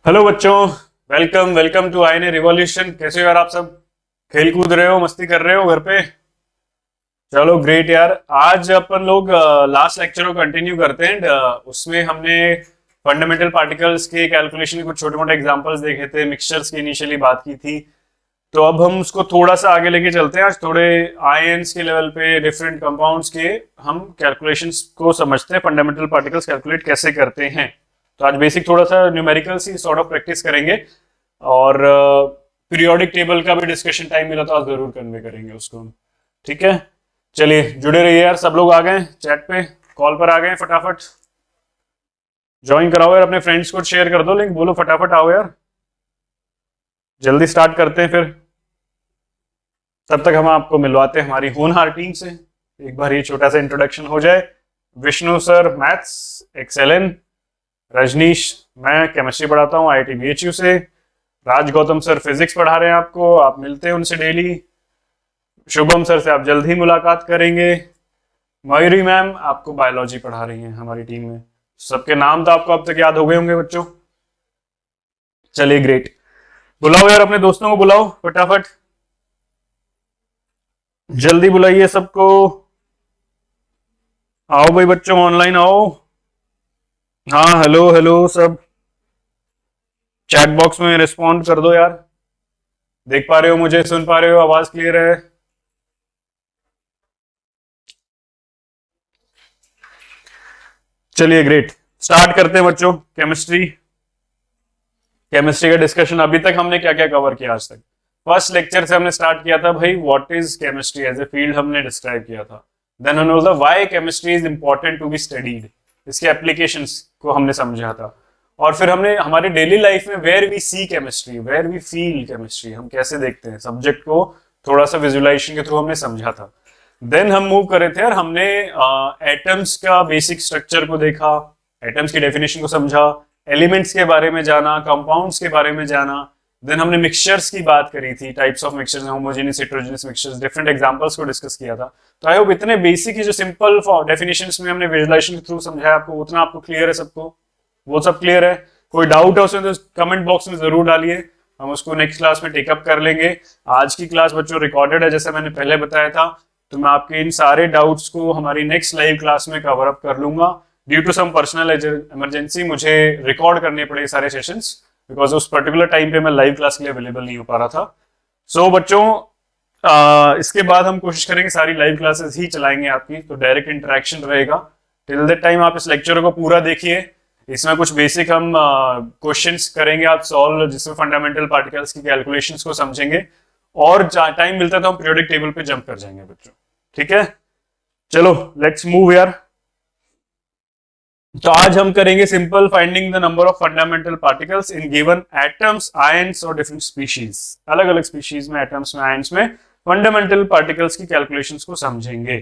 Hello बच्चों, welcome welcome to INA revolution. कैसे हो यार आप सब? खेल कूद रहे हो, मस्ती कर रहे हो घर पे? चलो ग्रेट यार। आज अपन लोग लास्ट लेक्चर को कंटिन्यू करते हैं। उसमें हमने फंडामेंटल पार्टिकल्स के कैलकुलेशन के कुछ छोटे मोटे एग्जांपल्स देखे थे, मिक्सचर्स की इनिशियली बात की थी। तो अब हम उसको थोड़ा सा आगे लेके चलते हैं। आज थोड़े आयंस के लेवल पे डिफरेंट कंपाउंड्स के हम कैलकुलेशंस को समझते हैं, फंडामेंटल पार्टिकल्स कैलकुलेट कैसे करते हैं। तो आज बेसिक थोड़ा सा न्यूमेरिकल सी सॉर्ट ऑफ प्रैक्टिस करेंगे और पीरियोडिक टेबल का भी डिस्कशन टाइम मिला तो आज जरूर कन्वे करेंगे उसको हम। ठीक है, चलिए जुड़े रहिए यार। सब लोग आ गए चैट पे, कॉल पर आ गए? फटाफट ज्वाइन कराओ यार, अपने फ्रेंड्स को शेयर कर दो लिंक, बोलो फटाफट आओ यार, जल्दी स्टार्ट करते हैं फिर। तब तक हम आपको मिलवाते हैं हमारी होनहार टीम से। एक बार ये छोटा सा इंट्रोडक्शन हो जाए। Vishnu sir maths, excellent. Rajnish, मैं केमिस्ट्री पढ़ाता हूँ आईआईटी बीएचयू से। राज गौतम सर फिजिक्स पढ़ा रहे हैं आपको, आप मिलते हैं उनसे डेली। शुभम सर से आप जल्द ही मुलाकात करेंगे। मयूरी मैम आपको बायोलॉजी पढ़ा रही हैं हमारी टीम में। सबके नाम तो आपको अब तक याद हो गए होंगे बच्चों। चलिए ग्रेट, बुलाओ यार अपने दोस्तों को, बुलाओ फटाफट, जल्दी बुलाइए सबको। आओ भाई बच्चों, ऑनलाइन आओ। हाँ हेलो हेलो सब, चैट बॉक्स में रिस्पॉन्ड कर दो यार। देख पा रहे हो मुझे, सुन पा रहे हो, आवाज क्लियर है? चलिए ग्रेट, स्टार्ट करते हैं बच्चों। केमिस्ट्री का डिस्कशन अभी तक हमने क्या क्या कवर किया आज तक? फर्स्ट लेक्चर से हमने स्टार्ट किया था भाई, what is chemistry as a field हमने डिस्क्राइब किया था। देन हमने बोला why chemistry is important to be studied, इसके एप्लीकेशंस को हमने समझा था। और फिर हमने हमारे डेली लाइफ में where we see chemistry, where we feel chemistry, हम कैसे देखते हैं सब्जेक्ट को, थोड़ा सा विजुअलाइजेशन के थ्रू हमने समझा था। देन हम मूव करे थे और हमने एटम्स का बेसिक स्ट्रक्चर को देखा, एटम्स की डेफिनेशन को समझा, एलिमेंट्स के बारे में जाना, कंपाउंड्स के बारे में जाना। देन हमने मिक्सचर्स की बात करी थी, types of mixtures, homogeneous heterogeneous mixtures, different examples को डिस्कस किया था। तो आई होप इतने बेसिक जो सिंपल डेफिनेशंस में हमने विजुअलाइजेशन के थ्रू समझाया आपको, उतना आपको क्लियर है सबको? वो सब क्लियर है? कोई डाउट है उसमें तो कमेंट बॉक्स में जरूर डालिए, हम उसको नेक्स्ट क्लास में टेकअप कर लेंगे। आज की क्लास बच्चों रिकॉर्डेड है जैसे मैंने पहले बताया था, तो मैं आपके इन सारे डाउट्स को हमारी नेक्स्ट लाइव क्लास में कवर अप कर लूंगा। Due to some personal emergency मुझे रिकॉर्ड करने पड़े सारे सेशंस, बिकॉज उस पर्टिकुलर टाइम पे मैं लाइव क्लास के लिए अवेलेबल नहीं हो पा रहा था। सो बच्चों इसके बाद हम कोशिश करेंगे सारी लाइव क्लासेस ही चलाएंगे आपकी, तो डायरेक्ट इंटरेक्शन रहेगा। टिल दैट टाइम आप इस लेक्चर को पूरा देखिए, इसमें कुछ बेसिक हम क्वेश्चंस करेंगे आप सॉल्व, जिसमें फंडामेंटल पार्टिकल्स की कैलकुलेशंस को समझेंगे, और टाइम मिलता है तो हम पीरियोडिक टेबल पे जंप कर जाएंगे बच्चों। ठीक है, चलो लेट्स मूव यार। तो आज हम करेंगे simple finding the number of fundamental particles in given atoms, ions और डिफरेंट स्पीशीज। अलग अलग स्पीशीज में, एटम्स में, आयंस में फंडामेंटल पार्टिकल्स की कैलकुलेशंस को समझेंगे।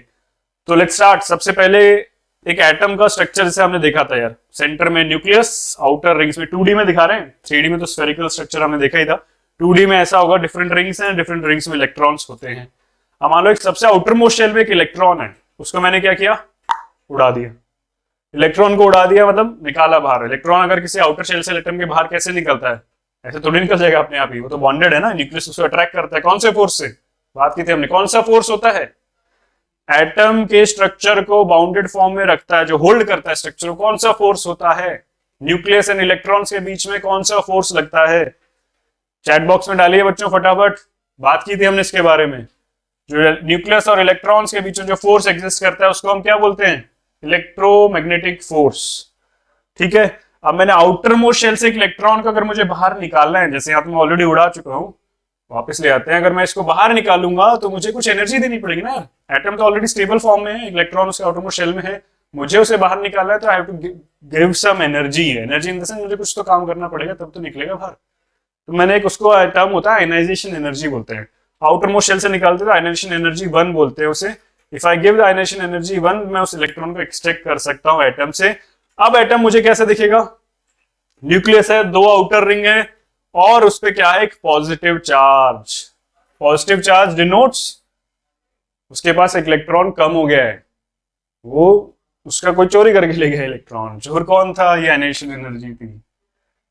तो लेट्स स्टार्ट। सबसे पहले एक एटम का स्ट्रक्चर जैसे हमने देखा था यार, सेंटर में न्यूक्लियस, आउटर रिंग्स में 2D में दिखा रहे हैं, 3D में तो स्फेरिकल स्ट्रक्चर हमने देखा ही था। 2D में ऐसा होगा, डिफरेंट रिंग्स हैं, डिफरेंट रिंग्स में इलेक्ट्रॉन्स होते हैं। अब मान लो एक सबसे आउटर मोस्ट शेल में एक इलेक्ट्रॉन है, उसको मैंने क्या किया, उड़ा दिया। इलेक्ट्रॉन को उड़ा दिया मतलब निकाला बाहर। इलेक्ट्रॉन अगर किसी आउटर शेल से एटम के बाहर कैसे निकलता है? ऐसे थोड़ी निकल जाएगा अपने आप ही, वो तो बॉन्डेड है ना, न्यूक्लियस उसको अट्रैक्ट करता है। कौन से फोर्स से बात की थी हमने? कौन सा फोर्स होता है? एटम के स्ट्रक्चर को बाउंडेड फॉर्म में रखता है, जो होल्ड करता है स्ट्रक्चर को, कौन सा फोर्स होता है? न्यूक्लियस एंड इलेक्ट्रॉन्स के बीच में कौन सा फोर्स लगता है? चैट बॉक्स में डालिए बच्चों फटाफट, बात की थी हमने इसके बारे में। जो न्यूक्लियस और इलेक्ट्रॉन्स के बीच में जो फोर्स एग्जिस्ट करता है उसको हम क्या बोलते हैं? Electromagnetic force. ठीक है, अब मैंने आउटर मोस्ट शेल से एक इलेक्ट्रॉन को अगर मुझे बाहर निकालना है, जैसे यहाँ तो मैं ऑलरेडी उड़ा चुका हूं, वापस ले आते हैं। अगर मैं इसको बाहर निकालूंगा तो मुझे कुछ एनर्जी देनी पड़ेगी ना। एटम तो ऑलरेडी स्टेबल फॉर्म में है, इलेक्ट्रॉन उसके आउटर मोस्ट शेल में है, मुझे उसे बाहर निकालना है तो I have to give some energy. Energy in the sense मुझे कुछ तो काम करना पड़ेगा, तब तो निकलेगा बाहर। तो मैंने एक उसको टर्म होता है आयनाइजेशन एनर्जी बोलते हैं, आउटर मोस्ट शेल से निकालते तो आयनाइजेशन एनर्जी 1 बोलते हैं उसे। If I give the ionisation energy 1, मैं उस इलेक्ट्रॉन को एक्सट्रैक्ट कर सकता हूं एटम से। अब एटम मुझे कैसे दिखेगा? न्यूक्लियस है, 2 आउटर रिंग है, और उस पे क्या है? एक positive charge. Positive charge denotes उसके पास एक इलेक्ट्रॉन कम हो गया है, वो उसका कोई चोरी करके ले गया इलेक्ट्रॉन। चोर कौन था? ये आयनाइजेशन एनर्जी थी।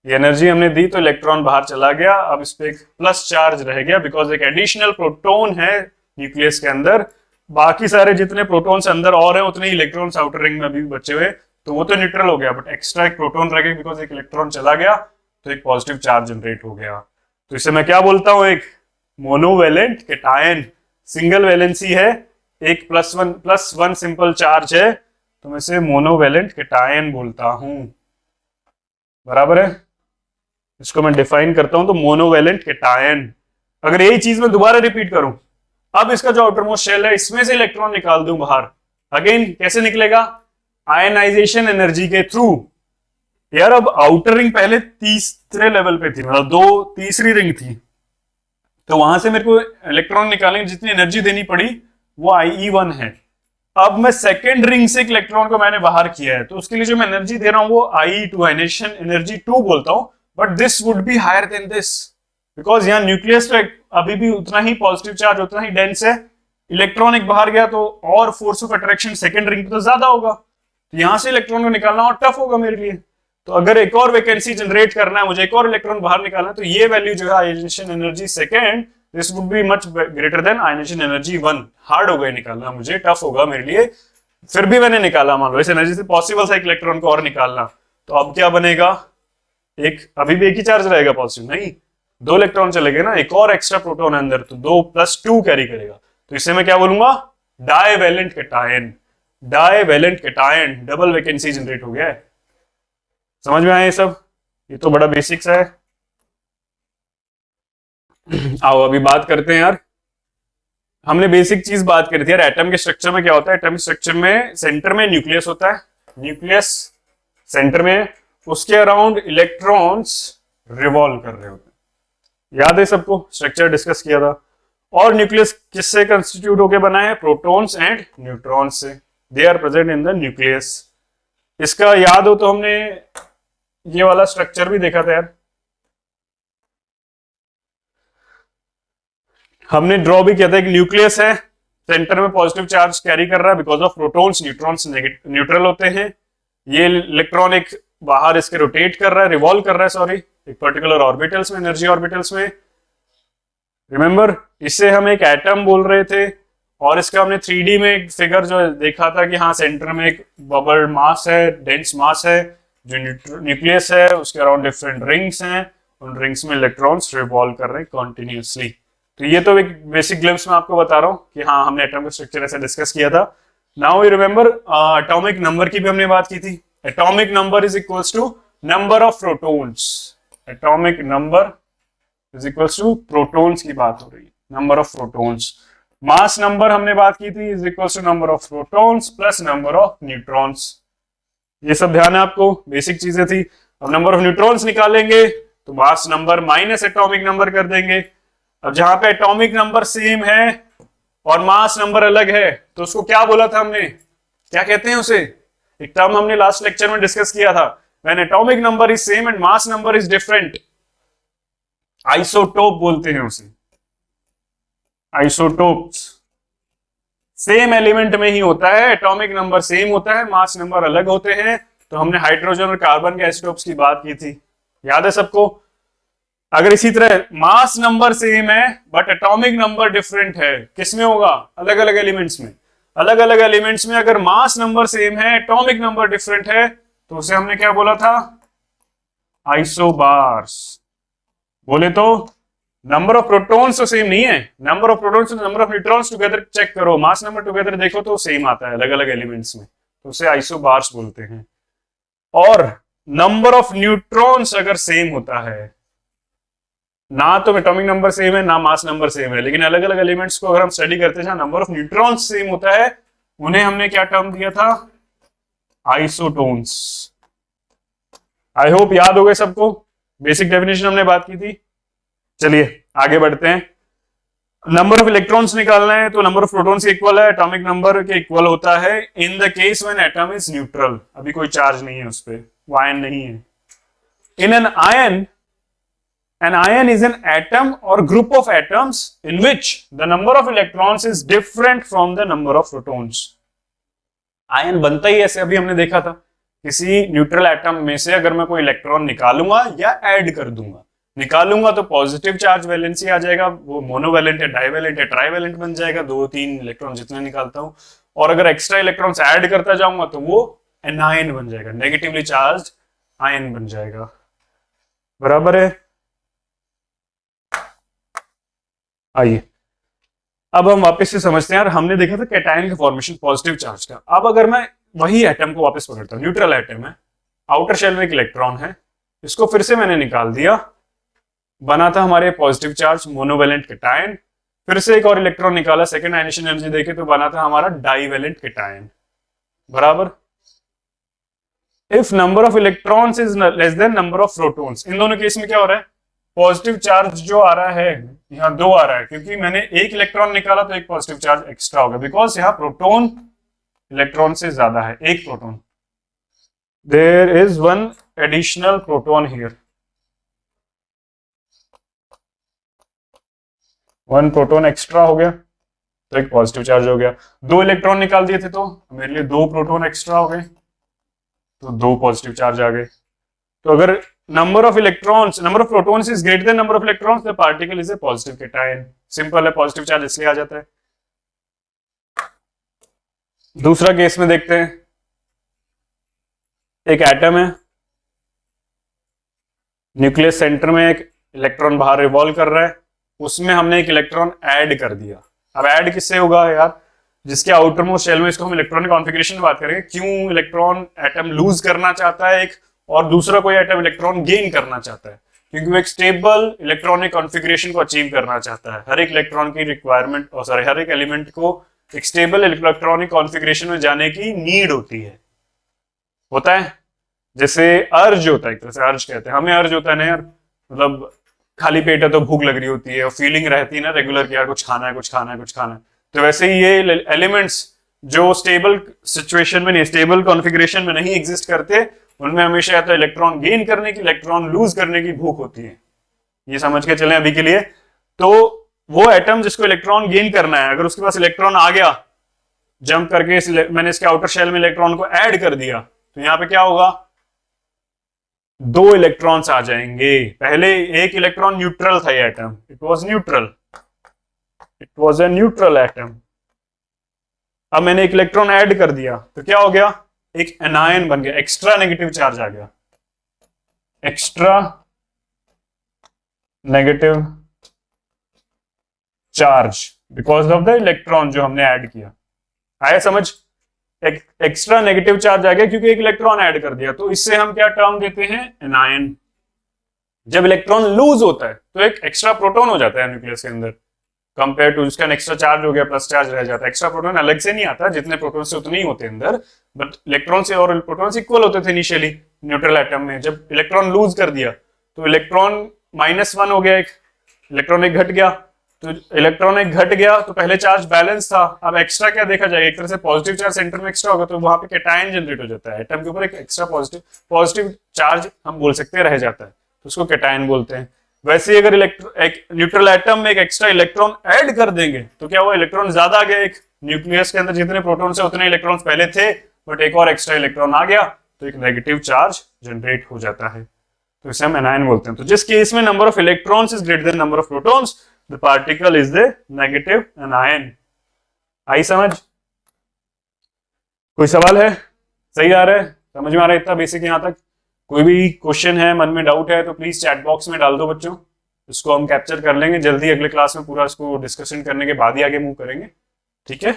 ये एनर्जी हमने दी तो इलेक्ट्रॉन बाहर चला गया, अब इस पे एक प्लस चार्ज रह गया बिकॉज एक एडिशनल प्रोटॉन है न्यूक्लियस के अंदर। बाकी सारे जितने प्रोटॉन्स अंदर और हैं उतने इलेक्ट्रॉन्स आउटर रिंग में अभी बचे हुए, तो वो तो न्यूट्रल हो गया, बट एक्स्ट्रा एक प्रोटॉन रह गया बिकॉज एक इलेक्ट्रॉन चला गया तो एक पॉजिटिव चार्ज जनरेट हो गया। तो इसे मैं क्या बोलता हूं, एक मोनोवेलेंट कैटायन। सिंगल वैलेंसी है, एक प्लस वन सिंपल चार्ज है, तो मैं इसे मोनोवेलेंट कैटायन बोलता हूं। बराबर है, इसको मैं डिफाइन करता हूं तो मोनोवेलेंट कैटायन। अगर यही चीज मैं दोबारा रिपीट करूं, अब इसका जो आउटरमोस्ट शेल है इसमें से इलेक्ट्रॉन निकाल दूं बाहर, अगेन कैसे निकलेगा, आयनाइजेशन एनर्जी के थ्रू। यार अब आउटर रिंग पहले तीसरे लेवल पे थी, मतलब तीसरी रिंग थी, तो वहां से मेरे को इलेक्ट्रॉन निकालने की जितनी एनर्जी देनी पड़ी वो IE1 है। अब मैं सेकेंड रिंग से एक इलेक्ट्रॉन को मैंने बाहर किया है, तो उसके लिए जो मैं एनर्जी दे रहा हूं वो IE2 आयनाइजेशन एनर्जी 2 बोलता हूं, but this would be higher than this because यहाँ न्यूक्लियस पे अभी भी उतना ही पॉजिटिव चार्ज, उतना ही डेंस है। इलेक्ट्रॉन एक बाहर गया तो और force of attraction second ring पे तो ज्यादा होगा, तो यहां से इलेक्ट्रॉन को निकालना और टफ होगा मेरे लिए। तो अगर एक और वैकेंसी जनरेट करना है, मुझे एक और इलेक्ट्रॉन बाहर निकालना है, तो ये वैल्यू जो है ionization energy second, this would be much greater than ionization energy 1। Hard होगा निकालना, मुझे टफ होगा मेरे लिए, फिर भी मैंने निकाला। मान लो इस एनर्जी से पॉसिबल था एक इलेक्ट्रॉन को और निकालना, तो अब क्या बनेगा, एक अभी भी एक ही चार्ज रहेगा पॉजिटिव, नहीं 2 इलेक्ट्रॉन चले गए ना, एक और एक्स्ट्रा प्रोटॉन अंदर, तो 2 + 2 कैरी करेगा, तो इसे मैं क्या बोलूंगा, divalent cation. Divalent cation, double vacancy generate हो गया है। समझ में आया ये सब, ये तो बड़ा बेसिक्स है। आओ अभी बात करते हैं यार, हमने बेसिक चीज बात करी थी यार, एटम के स्ट्रक्चर में क्या होता है। एटम के स्ट्रक्चर में सेंटर में न्यूक्लियस होता है, न्यूक्लियस सेंटर में, उसके अराउंड इलेक्ट्रॉन्स रिवॉल्व कर रहे होते हैं। याद है सबको, स्ट्रक्चर डिस्कस किया था। और न्यूक्लियस किससे कंस्टिट्यूट होकर बना है, प्रोटॉन्स एंड न्यूट्रॉन्स से, they are present in the nucleus. इसका याद हो तो हमने ये वाला स्ट्रक्चर भी देखा था यार, हमने ड्रॉ भी किया था। एक न्यूक्लियस है, सेंटर में पॉजिटिव चार्ज कैरी कर रहा है because of protons, neutrons neutral होते हैं। ये इलेक्ट्रॉन एक बाहर इसके रोटेट कर रहा है, रिवॉल्व कर रहा है, सॉरी, एक पर्टिकुलर ऑर्बिटल्स में, एनर्जी ऑर्बिटल्स में। रिमेंबर, इससे हम एक एटम बोल रहे थे, और इसका हमने 3D में एक फिगर जो देखा था कि हाँ सेंटर में एक बबल मास है, डेंस मास है, जो न्यूक्लियस है, उसके अराउंड डिफरेंट रिंग्स हैं, उन रिंग्स में इलेक्ट्रॉन्स रिवॉल्व कर रहे हैं कॉन्टिन्यूसली। तो ये तो एक बेसिक ग्लिम्स में आपको बता रहा हूँ कि हाँ हमने एटम का स्ट्रक्चर ऐसे डिस्कस किया था। Now you remember, atomic number की भी हमने बात की थी। Atomic number is equals to number of protons. Atomic number is equals to protons की बात हो रही है, number of protons. Mass number हमने बात की थी, is equals to number of protons plus number of neutrons. ये सब ध्यान है आपको, बेसिक चीजें थी। अब नंबर ऑफ न्यूट्रॉन्स निकालेंगे तो मास नंबर माइनस एटॉमिक नंबर कर देंगे। अब जहां पे एटॉमिक नंबर सेम है और मास नंबर अलग है, तो उसको क्या बोला था हमने, क्या कहते हैं उसे, एक टर्म हमने लास्ट लेक्चर में डिस्कस किया था, when atomic number is same and mass number is different, isotope बोलते हैं उसे। आइसोटोप्स सेम एलिमेंट में ही होता है, एटॉमिक नंबर सेम होता है, मास नंबर अलग होते हैं। तो हमने हाइड्रोजन और कार्बन के आइसोटोप्स की बात की थी, याद है सबको। अगर इसी तरह मास नंबर सेम है बट एटॉमिक नंबर डिफरेंट है, किसमें होगा, अलग अलग एलिमेंट्स में। अलग अलग एलिमेंट्स में अगर मास नंबर सेम है, एटॉमिक नंबर डिफरेंट है, तो उसे हमने क्या बोला था, आइसोबार्स। बोले तो नंबर ऑफ प्रोटॉन्स तो सेम नहीं है, नंबर ऑफ प्रोटॉन्स और number of neutrons together check करो, मास नंबर टुगेदर देखो तो सेम आता है अलग अलग एलिमेंट्स में, तो उसे आइसोबार्स बोलते हैं। और नंबर ऑफ न्यूट्रॉन्स अगर सेम होता है, ना तो एटॉमिक नंबर सेम है ना मास नंबर सेम है, लेकिन अलग अलग एलिमेंट्स को अगर हम स्टडी करते हैं जहां नंबर ऑफ न्यूट्रॉन्स सेम होता है, उन्हें हमने क्या टर्म दिया था, आइसोटोन्स। आई होप याद हो गए सबको, बेसिक डेफिनेशन हमने बात की थी। चलिए आगे बढ़ते हैं। नंबर ऑफ इलेक्ट्रॉन्स निकालना है तो नंबर ऑफ प्रोटॉन्स इक्वल है एटॉमिक नंबर के इक्वल होता है in the case when atom is neutral. अभी कोई चार्ज नहीं है उस पे, वो आयन नहीं है। In an ion, an ion is an atom or group of atoms in which the number of electrons is different from the number of protons. Ion बनता ही ऐसे, अभी हमने देखा था किसी न्यूट्रल एटम में से अगर मैं कोई इलेक्ट्रॉन निकालूंगा या ऐड कर दूंगा, निकालूंगा तो पॉजिटिव चार्ज वैलेंसी आ जाएगा, वो मोनोवैलेंट है, डाइवैलेंट है, ट्राइवैलेंट बन जाएगा, 2-3 इलेक्ट्रॉन जितने निकालता हूं। और अगर एक्स्ट्रा इलेक्ट्रॉन्स ऐड करता जाऊंगा तो वो एनायन बन जाएगा, नेगेटिवली चार्ज आयन बन जाएगा। बराबर है। आइए अब हम वापस से समझते हैं यार, हमने देखा था कैटायन का फॉर्मेशन पॉजिटिव चार्ज का। अब अगर मैं वही एटम को वापस पकड़ता हूं, न्यूट्रल एटम है, आउटर शेल में एक इलेक्ट्रॉन है, इसको फिर से मैंने निकाल दिया, बना था हमारे पॉजिटिव चार्ज मोनोवैलेंट कैटायन, फिर से एक और इलेक्ट्रॉन निकाला सेकेंड आयनेशन एनर्जी देके तो बना था हमारा डाइवैलेंट कैटायन। बराबर। If number of electrons is less than number of protons, इन दोनों केस में क्या हो रहा है, पॉजिटिव चार्ज जो आ रहा है यहाँ 2 आ रहा है, क्योंकि मैंने एक इलेक्ट्रॉन निकाला तो एक पॉजिटिव चार्ज एक्स्ट्रा होगा, बिकॉज यहाँ प्रोटॉन इलेक्ट्रॉन से ज्यादा है, एक proton, there is one additional proton here, 1 proton extra हो गया तो एक पॉजिटिव चार्ज हो गया। 2 इलेक्ट्रॉन निकाल दिए थे तो मेरे लिए 2 प्रोटॉन एक्स्ट्रा हो गए तो 2 पॉजिटिव चार्ज आ गए। तो अगर number of electrons, number of protons is greater than number of electrons, the particle is a positive cation. Simple है, पॉजिटिव चार्ज इसलिए आ जाता है। दूसरा केस में देखते हैं, एक एटम है, न्यूक्लियस सेंटर में एक इलेक्ट्रॉन बाहर रिवॉल्व कर रहा है, उसमें हमने एक इलेक्ट्रॉन ऐड कर दिया। अब ऐड किससे होगा यार, जिसके आउटर मोस्ट शेल में, इसको हम इलेक्ट्रॉनिक कॉन्फ़िगरेशन की बात करेंगे, क्यों इलेक्ट्रॉन एटम लूज करना चाहता है एक, और दूसरा कोई एटम इलेक्ट्रॉन गेन करना चाहता है, क्योंकि वो एक स्टेबल इलेक्ट्रॉनिक कॉन्फ़िगरेशन को अचीव करना चाहता है। हर एक इलेक्ट्रॉन की रिक्वायरमेंट, और सॉरी, हर एक एलिमेंट को एक स्टेबल इलेक्ट्रॉनिक कॉन्फ़िगरेशन में जाने की नीड होती है, होता है। जैसे अर्ज होता है, एक तरह से अर्ज कहते हैं, हमें अर्ज होता है ना यार, मतलब खाली पेट है तो भूख लग रही होती है, और फीलिंग रहती है ना रेगुलर कि यार कुछ खाना है, कुछ खाना है, कुछ खाना है। तो वैसे ही ये एलिमेंट्स जो स्टेबल सिचुएशन में नहीं, स्टेबल कॉन्फ़िगरेशन में नहीं एग्जिस्ट करते, उनमें हमेशा या तो इलेक्ट्रॉन गेन करने की, इलेक्ट्रॉन लूज करने की भूख होती है। ये समझ के चलें अभी के लिए। तो वो एटम जिसको इलेक्ट्रॉन गेन करना है, अगर उसके पास इलेक्ट्रॉन आ गया जंप करके, मैंने इसके आउटर शेल में इलेक्ट्रॉन को ऐड कर दिया, तो यहां पे क्या होगा, 2 इलेक्ट्रॉन्स आ जाएंगे। पहले एक इलेक्ट्रॉन न्यूट्रल था ये atom, it was neutral, it was a neutral atom. अब मैंने एक इलेक्ट्रॉन ऐड कर दिया तो क्या हो गया, एक एनायन बन गया, एक्स्ट्रा नेगेटिव चार्ज आ गया, extra negative charge because of the electron जो हमने ऐड किया। आया समझ, एक एक्स्ट्रा नेगेटिव चार्ज आ गया क्योंकि एक इलेक्ट्रॉन ऐड कर दिया। तो इससे हम क्या टर्म देते हैं, एनायन। जब इलेक्ट्रॉन लूज होता है तो एक एक्स्ट्रा प्रोटॉन हो जाता है न्यूक्लियस के अंदर, कंपेयर टू उसका एक्स्ट्रा चार्ज हो गया, प्लस चार्ज रह जाता है। एक्स्ट्रा प्रोटॉन अलग से नहीं आता, जितने प्रोटॉन से उतने ही होते हैं अंदर, बट इलेक्ट्रॉन से और प्रोटॉन इक्वल होते थे इनिशियली न्यूट्रल एटम में। जब इलेक्ट्रॉन लूज कर दिया तो इलेक्ट्रॉन -1 हो गया, एक इलेक्ट्रॉन एक घट गया, तो इलेक्ट्रॉन एक घट गया तो पहले चार्ज बैलेंस था, अब एक्स्ट्रा क्या देखा जाएगा, एक तरह से पॉजिटिव चार्ज सेंटर में एक्स्ट्रा होगा तो वहां पे कैटायन जनरेट हो जाता है, एटम के ऊपर एक एक्स्ट्रा पॉजिटिव चार्ज हम बोल सकते हैं रह जाता है, तो उसको कैटायन बोलते हैं। वैसे ही अगर एक न्यूट्रल एटम में एक एक्स्ट्रा इलेक्ट्रॉन ऐड कर देंगे तो क्या हुआ, इलेक्ट्रॉन ज्यादा आ गया, एक न्यूक्लियस के अंदर जितने प्रोटॉन से उतने इलेक्ट्रॉन पहले थे, बट एक और एक्स्ट्रा इलेक्ट्रॉन आ गया तो एक नेगेटिव चार्ज जनरेट हो जाता है, तो इसे हम एनायन बोलते हैं। तो जिस केस में number of electrons is greater than number of protons, the particle is the negative anion. आई समझ? कोई सवाल है? सही आ रहा है, समझ में आ रहा है इतना बेसिक यहां तक? कोई भी क्वेश्चन है, मन में डाउट है तो प्लीज चैट बॉक्स में डाल दो बच्चों, इसको हम कैप्चर कर लेंगे जल्दी, अगले क्लास में पूरा इसको डिस्कशन करने के बाद ही आगे मूव करेंगे, ठीक है?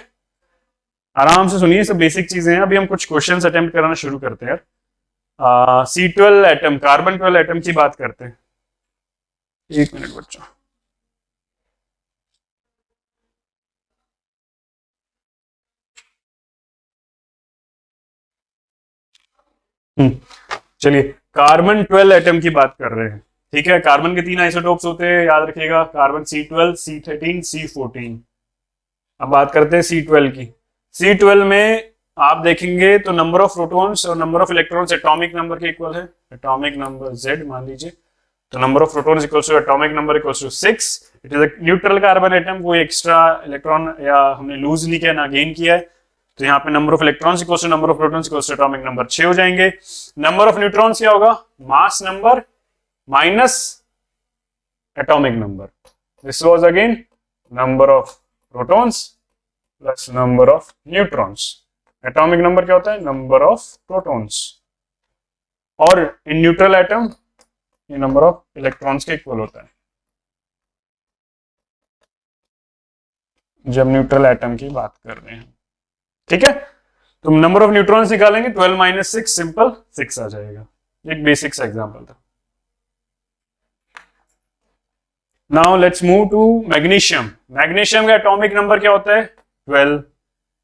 आराम से सुनिए, सब बेसिक चीजें हैं। अभी हम कुछ क्वेश्चंस अटेम्प्ट कराना शुरू करते हैं यार। C12 एटम, कार्बन 12 एटम की बात करते हैं। एक मिनट बच्चों, चलिए कार्बन 12 एटम की बात कर रहे हैं, ठीक है? कार्बन के 3 आइसोटोप्स होते हैं, याद रखिएगा, कार्बन C12, C13, C14। अब बात करते हैं C12 की। C12 में आप देखेंगे तो नंबर ऑफ प्रोटॉन्स और number of electrons atomic number के इक्वल है, एटॉमिक नंबर Z मान लीजिए, तो number of protons equals to atomic number equals to 6। It is a neutral carbon atom, कोई एक्स्ट्रा इलेक्ट्रॉन या हमने लूज नहीं किया ना गेन किया है, तो यहाँ पे number of electrons equals to number of protons equals to atomic number 6 हो जाएंगे। नंबर ऑफ न्यूट्रॉन्स क्या होगा, mass number minus atomic number, this was again number of protons plus number of neutrons. Atomic number क्या होता है, number of protons, और in neutral atom ये number of electrons के इक्वल होता है जब न्यूट्रल एटम की बात कर रहे हैं। ठीक है, तो नंबर ऑफ न्यूट्रॉन्स निकालेंगे 12 माइनस 6 सिंपल 6 आ जाएगा। एक बेसिक सा एग्जांपल था। Now let's move to magnesium. Magnesium का एटॉमिक नंबर क्या होता है 12,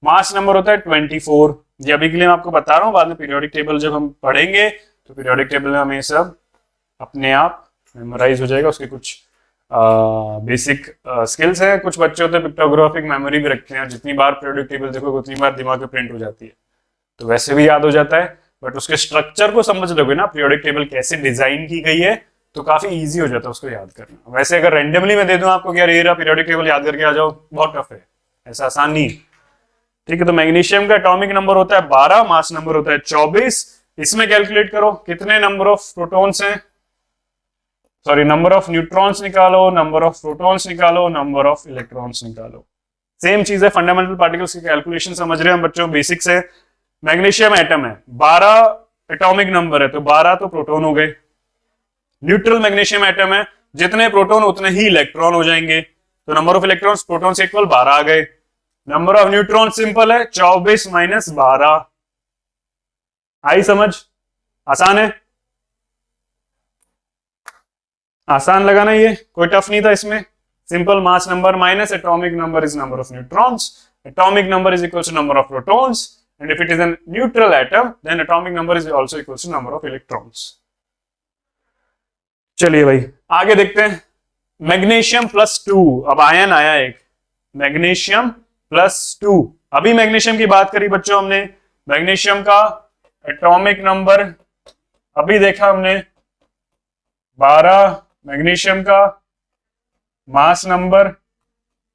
मास नंबर होता है 24। ये अभी के लिए मैं आपको बता रहा हूं, बाद में पीरियोडिक टेबल जब हम पढ़ेंगे तो पीरियोडिक टेबल में हमें सब अपने आप मेमोराइज हो जाएगा। उसके कुछ बेसिक स्किल्स हैं। कुछ बच्चे होते हैं पिक्टोग्राफिक मेमोरी भी रखते हैं, जितनी बार पीरियोडिक टेबल देखो उतनी बार दिमाग में प्रिंट हो जाती है, तो वैसे भी याद हो जाता है। बट उसके स्ट्रक्चर को समझ लोगे ना, पीरियोडिक टेबल कैसे डिजाइन की गई है, तो काफी इजी हो जाता है उसको याद करना। वैसे अगर रैंडमली मैं दे दूं आपको कि यार ये रहा पीरियोडिक टेबल याद करके आ जाओ, बहुत टफ है, ऐसा आसान नहीं। ठीक है, तो मैग्नीशियम का एटॉमिक नंबर होता है 12, मास नंबर होता है 24। इसमें कैलकुलेट करो कितने नंबर ऑफ प्रोटॉन्स हैं, सॉरी नंबर ऑफ न्यूट्रॉन्स निकालो, नंबर ऑफ प्रोटॉन्स निकालो, नंबर ऑफ इलेक्ट्रॉन्स निकालो। सेम चीज है, फंडामेंटल पार्टिकल्स की कैलकुलेशन समझ रहे हैं बच्चों, बेसिक्स है। मैग्नीशियम एटम है, 12 एटॉमिक नंबर है, तो 12 तो प्रोटॉन हो गए। न्यूट्रल मैग्नीशियम एटम है, जितने प्रोटॉन उतने ही इलेक्ट्रॉन हो जाएंगे, तो नंबर ऑफ इलेक्ट्रॉन्स प्रोटॉन से इक्वल 12 आ गए। नंबर ऑफ न्यूट्रॉन सिंपल है 24 माइनस 12। आई समझ, आसान है, आसान लगा ना, ये कोई टफ नहीं था इसमें। Simple mass number minus atomic number is number of neutrons, atomic number is equal to number of protons, and if it is an neutral atom then atomic number is also equal to number of electrons. चलिए भाई आगे देखते हैं। Magnesium plus 2, अब ion आया एक, magnesium plus 2। अभी magnesium की बात करी बच्चों हमने, मैग्नीशियम का एटॉमिक नंबर अभी देखा हमने 12, मैग्नीशियम का मास नंबर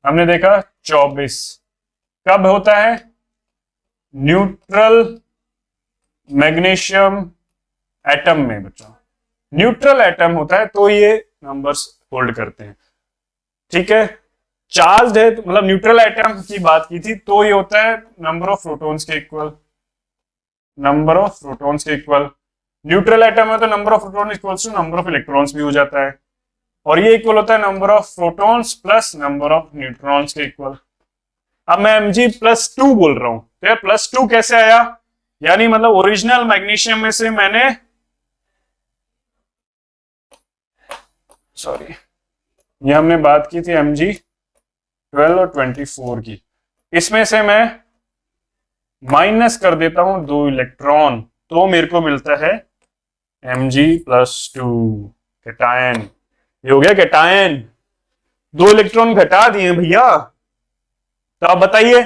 हमने देखा 24। कब होता है, न्यूट्रल मैग्नीशियम एटम में बच्चों, न्यूट्रल एटम होता है तो ये नंबर्स होल्ड करते हैं। ठीक है, चार्ज है मतलब न्यूट्रल एटम की बात की थी, तो ये होता है नंबर ऑफ प्रोटॉन्स के इक्वल, नंबर ऑफ प्रोटॉन्स के इक्वल। न्यूट्रल एटम है तो number of proton equals to number of electrons भी हो जाता है, और ये इक्वल होता है number of protons plus number of neutrons के इक्वल। अब मैं Mg+2 बोल रहा हूं, तो यार +2 कैसे आया, यानी मतलब ओरिजिनल मैग्नीशियम में से मैंने, सॉरी ये हमने बात की थी Mg12 और 24 की, इसमें से मैं माइनस कर देता हूं 2 इलेक्ट्रॉन, तो मेरे को मिलता है Mg+2 कैटायन। ये हो गया कैटायन, 2 इलेक्ट्रॉन घटा दिए भैया। तो आप बताइए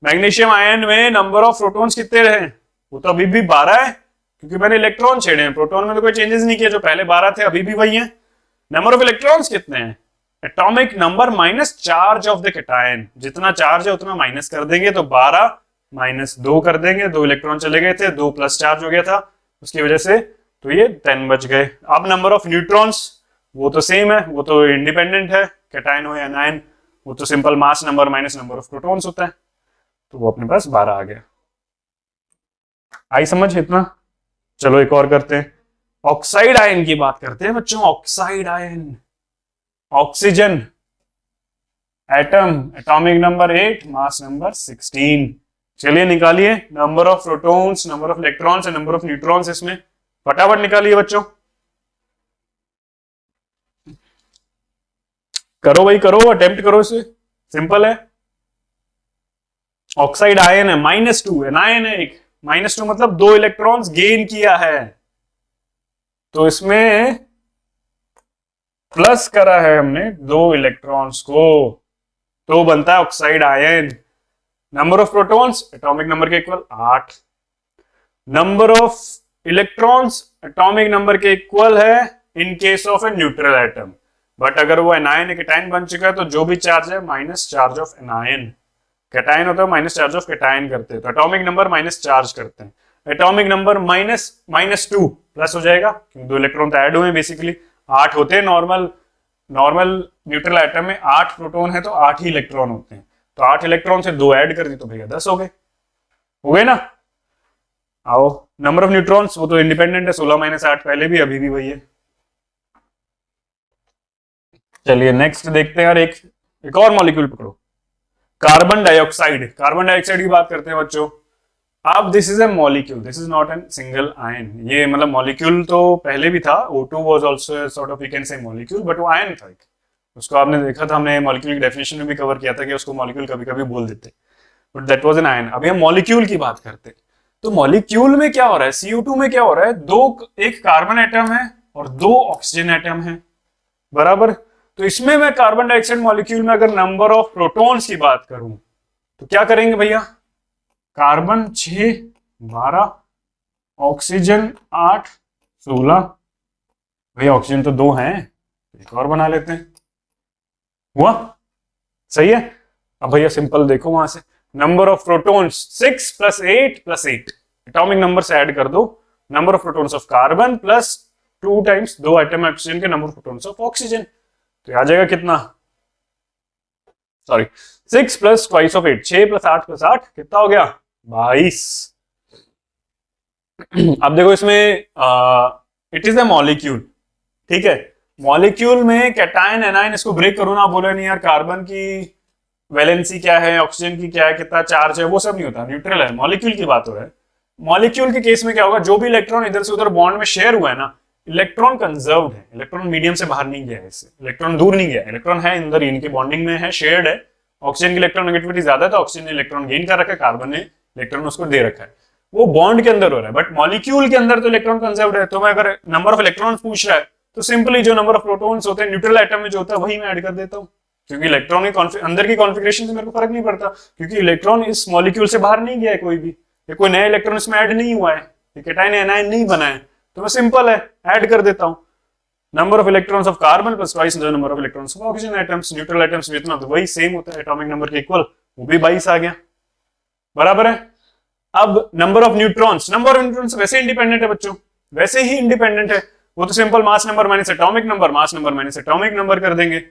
मैग्नीशियम आयन में नंबर ऑफ प्रोटॉन्स कितने रहे, वो तो अभी भी 12 है, क्योंकि मैंने इलेक्ट्रॉन छेड़े हैं, प्रोटॉन में तो कोई चेंजेस नहीं किया, जो पहले 12 थे अभी भी वही है। नंबर ऑफ इलेक्ट्रॉन्स कितने हैं, atomic number minus charge of the cation, जितना चार्ज है उतना माइनस कर देंगे, तो 12 माइनस 2 कर देंगे, 2 इलेक्ट्रॉन चले गए थे, 2 प्लस चार्ज हो गया था उसकी वजह से, तो ये 10 बच गए। अब नंबर ऑफ न्यूट्रॉन्स वो तो सेम है, वो तो इंडिपेंडेंट है, कैटायन हो या एनायन, वो तो simple mass number minus number of protons होता है, तो वो अपने पास 12 आ गया। आई समझ इतना। चलो एक और करते हैं, ऑक्साइड आयन की बात करते हैं बच्चों। Oxide ion, oxygen atom, atomic number 8, mass number 16। चलिए निकालिए number of protons, number of electrons and number of neutrons, इसमें फटाफट निकालिए बच्चों, करो भाई करो, अटेम्प्ट करो, इसे सिंपल है। ऑक्साइड आयन है -2, एनायन है एक, -2 मतलब 2 इलेक्ट्रॉन्स गेन किया है, तो इसमें प्लस करा है हमने 2 इलेक्ट्रॉन्स को, तो बनता है oxide ion. Number of protons atomic number के equal 8, number of electrons atomic number के इक्वल है in case of a neutral atom, but अगर वो एनायन एक कैटायन बन चुका है तो जो भी चार्ज है minus charge of anion, cation होता है माइनस चार्ज ऑफ कैटायन करते हैं, तो एटॉमिक नंबर माइनस चार्ज करते हैं। एटॉमिक नंबर -2 प्लस हो जाएगा क्योंकि 2 इलेक्ट्रॉन तो ऐड हुए बेसिकली। 8 होते हैं नॉर्मल न्यूट्रल एटम में 8 प्रोटॉन है तो 8 ही इलेक्ट्रॉन होते हैं, तो 8 इलेक्ट्रॉन से 2 ऐड कर दी तो भैया 10 हो गए ना। आओ नंबर ऑफ न्यूट्रॉन्स, वो तो इंडिपेंडेंट है, 16 - 8 पहले भी अभी भी वही है। चलिए नेक्स्ट देखते हैं यार, एक और मॉलिक्यूल पकड़ो, कार्बन डाइऑक्साइड। कार्बन डाइऑक्साइड की बात करते हैं बच्चों। अब this is a molecule, this is not an single ion. ये मतलब मॉलिक्यूल तो पहले भी था, O2 was also sort of we can say molecule, but वो आयन था। उसको आपने देखा था, हमने मॉलिक्यूल की डेफिनेशन में भी कवर किया था कि उसको मॉलिक्यूल कभी कभी बोल देते, but that was an ion. अभी हम मॉलिक्यूल की बात करते हैं। तो मॉलिक्यूल में क्या हो रहा है, CO2 में क्या हो रहा है, एक कार्बन एटम है और 2 ऑक्सीजन एटम है, बराबर। तो इसमें मैं कार्बन डाइऑक्साइड मॉलिक्यूल में अगर नंबर ऑफ प्रोटॉन्स की बात करूं तो क्या करेंगे भैया, कार्बन 6 12, ऑक्सीजन 8 16। भैया ऑक्सीजन तो 2 हैं, एक और बना लेते हैं, हुआ सही है। अब भैया सिंपल देखो वहां से, number of protons 6 + 8 + 8, atomic number से ऐड कर दो number of protons of carbon plus 2 times 2 atom oxygen के number of protons of oxygen, तो आ जाएगा कितना, सॉरी 6 + 2 of 8, 6 + 8 + 8 कितना हो गया, 22। अब देखो इसमें इट इज अ मॉलिक्यूल, ठीक है। मॉलिक्यूल में कैटायन एनायन, इसको ब्रेक करो ना, बोले नहीं यार कार्बन की वैलेंसी क्या है, ऑक्सीजन की क्या है, कितना चार्ज है, वो सब नहीं होता, न्यूट्रल है। मॉलिक्यूल की बात हो रहा है। मॉलिक्यूल के केस में क्या होगा, जो भी इलेक्ट्रॉन इधर से उधर बॉन्ड में शेयर हुआ है ना, इलेक्ट्रॉन कंजर्व्ड है, इलेक्ट्रॉन मीडियम से बाहर नहीं गया है, इससे इलेक्ट्रॉन दूर नहीं गया, इलेक्ट्रॉन है अंदर, इनकी बॉन्डिंग में है, शेयर्ड है। ऑक्सीजन की इलेक्ट्रॉन नेगेटिविटी ज्यादा है तो ऑक्सीजन ने इलेक्ट्रॉन गेन कर रखा है, कार्बन ने इलेक्ट्रॉन उसको दे रखा है, वो बॉन्ड के अंदर हो रहा है। बट मॉलिक्यूल के अंदर तो इलेक्ट्रॉन कंजर्व्ड है, तो मैं अगर नंबर ऑफ इलेक्ट्रॉन पूछ रहा है तो सिंपली जो नंबर ऑफ प्रोटॉन्स होते हैं न्यूट्रल एटम में जो होता है वही मैं ऐड कर देता हूँ, क्योंकि इलेक्ट्रॉन की अंदर की कॉन्फिगरेशन से मेरे को फर्क नहीं पड़ता, क्योंकि इलेक्ट्रॉन इस मॉलिक्यूल से बाहर नहीं गया है, कोई भी ये कोई नया इलेक्ट्रॉन इसमें ऐड नहीं हुआ है, कैटायन एनायन नहीं बना है, तो मैं सिंपल है ऐड कर देता हूं number of electrons of carbon plus twice the number of electrons of oxygen atoms. Neutral atoms में इतना तो वही सेम होता है, एटॉमिक नंबर के इक्वल, वो भी 22 आ गया, बराबर है। अब नंबर ऑफ न्यूट्रॉन्स वैसे इंडिपेंडेंट है बच्चों, वैसे ही इंडिपेंडेंट है, वो तो simple mass number minus atomic number, मास नंबर माइनस एटॉमिक नंबर कर देंगे।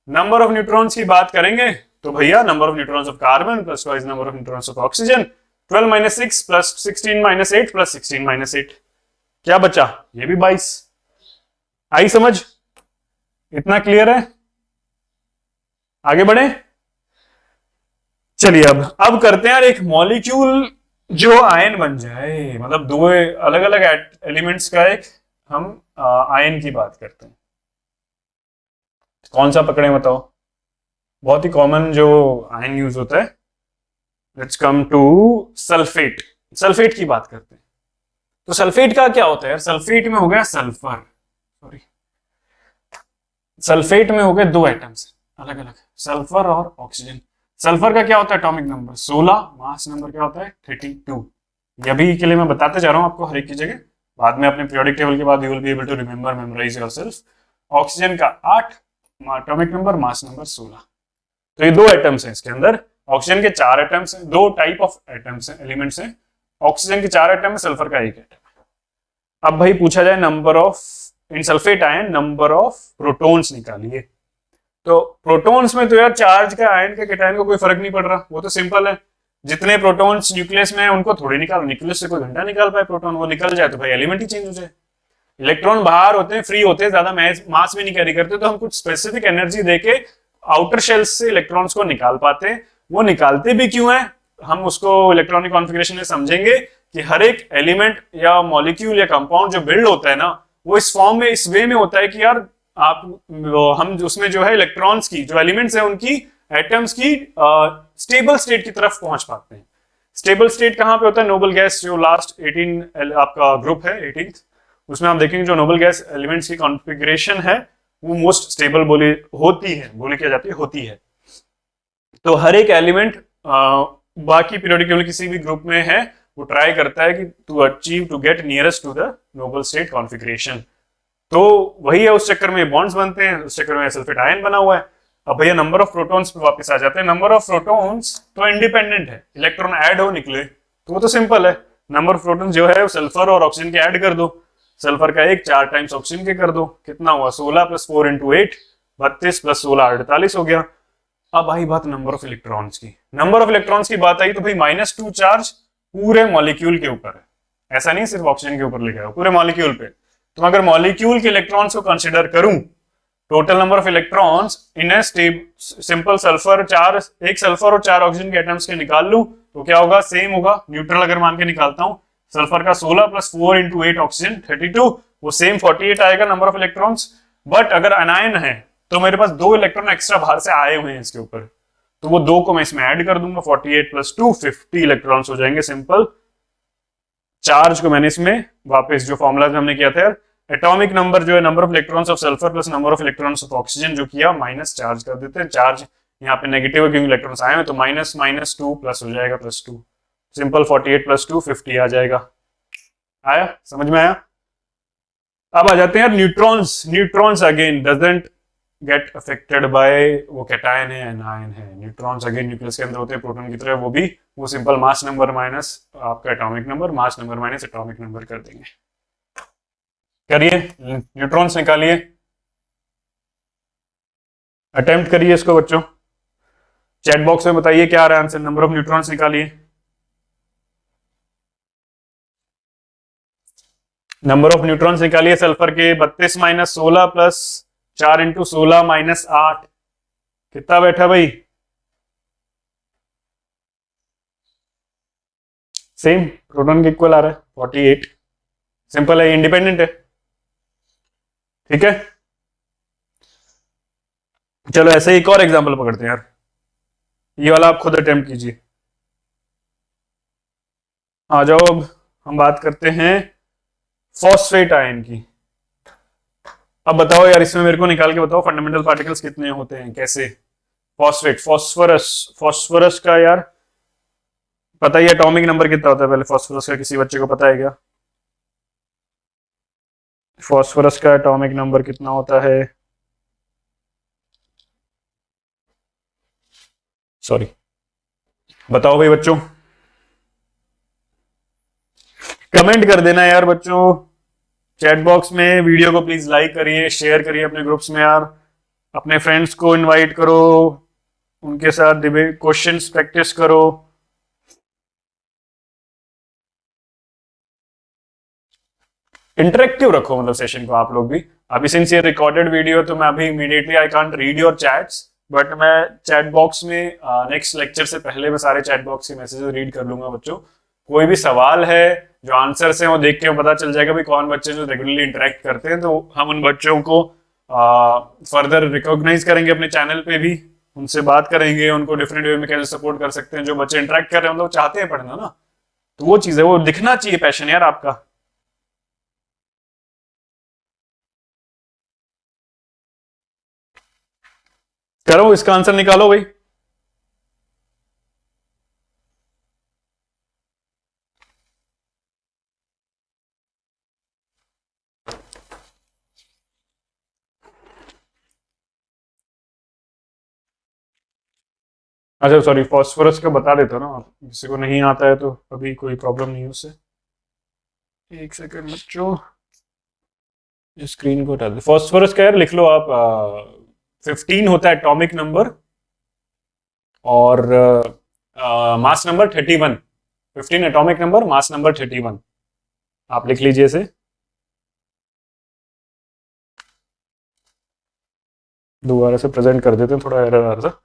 नंबर ऑफ न्यूट्रॉन्स की बात करेंगे तो भैया number of neutrons of carbon plus twice number of neutrons of oxygen, 12 - 6 + 16 - 8 + 16 - 8, क्या बचा, ये भी 22। आई समझ, इतना क्लियर है, आगे बढ़े। चलिए अब करते हैं यार एक मॉलिक्यूल जो आयन बन जाए, मतलब 2 अलग अलग एलिमेंट्स का एक हम आयन की बात करते हैं। कौन सा पकड़े बताओ, बहुत ही कॉमन जो आयन यूज होता है। Let's come to sulphate, sulphate की बात करते हैं। तो सल्फेट का क्या होता है यार, सल्फेट में हो गया सल्फर, सॉरी सल्फेट में हो गए 2 एटम्स अलग अलग, सल्फर और ऑक्सीजन। सल्फर का क्या होता है, एटॉमिक नंबर 16, मास नंबर क्या होता है 32। ये अभी के लिए मैं बताते जा रहा हूं आपको हर एक की जगह, बाद में अपने पीरियोडिक टेबल के बाद you will be able to remember, memorise yourself. Oxygen का 8, एटॉमिक नंबर, मास नंबर 16। तो ये 2 एटम्स हैं इसके अंदर, ऑक्सीजन के 4 एटम्स हैं, 2 टाइप ऑफ एटम्स हैं, एलिमेंट्स हैं। ऑक्सीजन के 4 एटम है, सल्फर का 1 एटम है। अब भाई पूछा जाए number of in sulphate ion, number of protons निकालिए। तो प्रोटॉन्स में तो यार चार्ज का आयन का कैटायन को कोई फर्क नहीं पड़ रहा, वो तो सिंपल है, जितने प्रोटॉन्स न्यूक्लियस में है उनको थोड़ी निकाल, न्यूक्लियस से कोई घंटा निकाल पाए प्रोटॉन, वो निकल जाए तो भाई एलिमेंट ही चेंज हो जाए। इलेक्ट्रॉन बाहर होते हैं, फ्री होते हैं, ज्यादा मास भी नहीं कैरी करते, तो हम कुछ स्पेसिफिक एनर्जी देके आउटर शेल्स से इलेक्ट्रॉन्स को निकाल पाते हैं। वो निकालते भी क्यों है, हम उसको इलेक्ट्रॉनिक कॉन्फ़िगरेशन में समझेंगे कि हर एक एलिमेंट या मॉलिक्यूल या कंपाउंड जो बिल्ड होता है ना, वो इस फॉर्म में, इस वे में होता है कि यार हम उसमें जो है इलेक्ट्रॉन्स की, जो एलिमेंट्स है उनकी, एटम्स की स्टेबल स्टेट की तरफ पहुंच पाते हैं। स्टेबल स्टेट कहां पे होता है, नोबल गैस जो लास्ट 18 आपका ग्रुप है 18th, उसमें आप देखेंगे जो नोबल गैस एलिमेंट्स की कॉन्फ़िगरेशन है वो मोस्ट स्टेबल बोली क्या जाती है, होती है। तो हर एक एलिमेंट बाकी पीरियोडिक टेबल किसी भी ग्रुप में है, वो ट्राई करता है कि to get nearest to the noble state configuration. तो वही है, उस चक्कर में बॉन्ड्स बनते हैं, उस चक्कर में सल्फेट आयन बना हुआ है। अब भैया नंबर ऑफ प्रोटॉन्स पे वापस आ जाते हैं। नंबर ऑफ प्रोटॉन्स तो इंडिपेंडेंट है, इलेक्ट्रॉन ऐड हो निकले तो वो तो सिंपल है। नंबर ऑफ प्रोटॉन्स जो है वो सल्फर और ऑक्सीजन के ऐड कर दो, सल्फर का 1 4 टाइम्स ऑक्सीजन के कर दो, कितना हुआ 16 + 4 × 8 32 + 16 48 हो गया। अब आई बात नंबर ऑफ इलेक्ट्रॉन्स की। नंबर ऑफ इलेक्ट्रॉन्स की बात आई तो भाई -2 चार्ज पूरे मॉलिक्यूल के ऊपर है, ऐसा नहीं सिर्फ ऑक्सीजन के ऊपर लिखा है, पूरे मॉलिक्यूल पे। तो अगर मॉलिक्यूल के इलेक्ट्रॉन्स को कंसिडर करूं, total number of electrons in a simple sulphur 4, एक सल्फर और 4 ऑक्सीजन के एटम्स के निकाल लूं तो क्या होगा, सेम होगा। न्यूट्रल अगर मान के निकालता हूं, सल्फर का 16 + 4 × 8 ऑक्सीजन 32, वो सेम 48 आएगा नंबर ऑफ इलेक्ट्रॉन्स। बट अगर अनायन है तो मेरे पास 2 इलेक्ट्रॉन एक्स्ट्रा बाहर से आए हुए हैं इसके ऊपर, तो वो 2 को मैं इसमें ऐड कर दूंगा, 48 + 2 50 इलेक्ट्रॉन्स हो जाएंगे सिंपल। चार्ज को मैंने इसमें वापस जो फॉर्मूला हमने किया था यार, एटॉमिक नंबर जो है number of electrons of sulphur plus number of electrons of oxygen जो किया, माइनस चार्ज कर देते हैं। चार्ज यहाँ पे नेगेटिव है क्योंकि इलेक्ट्रॉन्स आए हैं, तो -2 प्लस हो जाएगा +2, सिंपल 48 + 2 50 आ जाएगा। आया समझ में आया? अब आ जाते हैं यार neutrons. Neutrons again doesn't get affected by, वो कैटायन है एनायन है। न्यूट्रॉन्स अगेन न्यूक्लियस के अंदर होते हैं प्रोटॉन की तरह, वो सिंपल मास नंबर माइनस आपका एटॉमिक नंबर, मास नंबर माइनस एटॉमिक नंबर कर देंगे। करिए न्यूट्रॉन्स निकालिए, अटेम्प्ट करिए इसको बच्चों। चैट बॉक्स में बताइए क्या आ रहा है आंसर। नंबर ऑफ न्यूट्रॉन्स निकालिए। नंबर ऑफ न्यूट्रॉन्स निकालिए सल्फर के 32 - 16 + 4 × 16 - 8 कितना बैठा भाई? सेम प्रोटॉन के इक्वल आ रहा है 48, सिंपल है, इंडिपेंडेंट है। ठीक है, चलो ऐसे ही एक और एग्जांपल पकड़ते हैं यार, ये वाला आप खुद अटेम्प्ट कीजिए। आ जाओ, अब हम बात करते हैं फॉस्फेट आयन की। अब बताओ यार, इसमें मेरे को निकाल के बताओ फंडामेंटल पार्टिकल्स कितने होते हैं, कैसे? फॉस्फेट, फॉस्फोरस का यार पता ही एटॉमिक नंबर कितना होता है पहले फॉस्फोरस का, किसी बच्चे को पता है क्या? फॉस्फोरस का एटॉमिक नंबर कितना होता है? सॉरी, बताओ भाई बच्चों, कमेंट कर देना यार बच्चों चैट बॉक्स में। वीडियो को प्लीज लाइक करिए, शेयर करिए अपने ग्रुप्स में यार, अपने फ्रेंड्स को इनवाइट करो, उनके साथ डिबेट क्वेश्चंस प्रैक्टिस करो। इंटरेक्टिव रखो मतलब सेशन को आप लोग भी। अभी सिंस ये रिकॉर्डेड वीडियो तो मैं अभी immediately I can't read your chats, but मैं चैट बॉक्स में नेक्स्ट लेक्चर से पहले मैं सारे चैट बॉक्स के मैसेजेस रीड कर लूंगा बच्चों। कोई भी सवाल है, जो आंसर्स हैं वो देख के पता चल जाएगा भाई कौन बच्चे जो रेगुलरली इंटरेक्ट करते हैं, तो हम उन बच्चों को फर्दर रिकॉग्नाइज करेंगे अपने चैनल पे भी, उनसे बात करेंगे, उनको डिफरेंट वे में कैसे सपोर्ट कर सकते हैं। जो बच्चे इंटरेक्ट कर रहे हैं मतलब चाहते हैं पढ़ना ना, तो वो चीज है, वो दिखना चाहिए पैशन यार आपका। करो इसका आंसर निकालो भाई। अच्छा सॉरी, फॉस्फोरस का बता देता ना, किसी को नहीं आता है तो अभी कोई प्रॉब्लम नहीं है उससे। एक सेकंड बच्चों, स्क्रीन को हटा दे। फॉस्फोरस का यार लिख लो आप, 15 होता है एटॉमिक नंबर और mass number 31। 15 atomic number, mass number 31, आप लिख लीजिए इसे। दोबारा से प्रेजेंट कर देते हैं, थोड़ा एरर आ रहा था।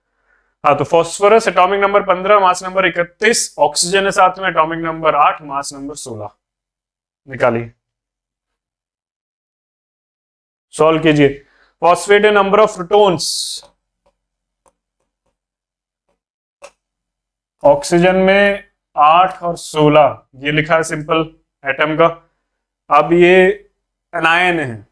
हाँ, तो phosphorus atomic number 15, mass number 31, oxygen है साथ में, एटॉमिक नंबर 8, मास नंबर 16। निकालिए, सॉल्व कीजिए। फॉस्फेट है नंबर ऑफ प्रोटॉन्स, ऑक्सीजन में 8 और 16, ये लिखा है सिंपल एटम का। अब ये एनायन है,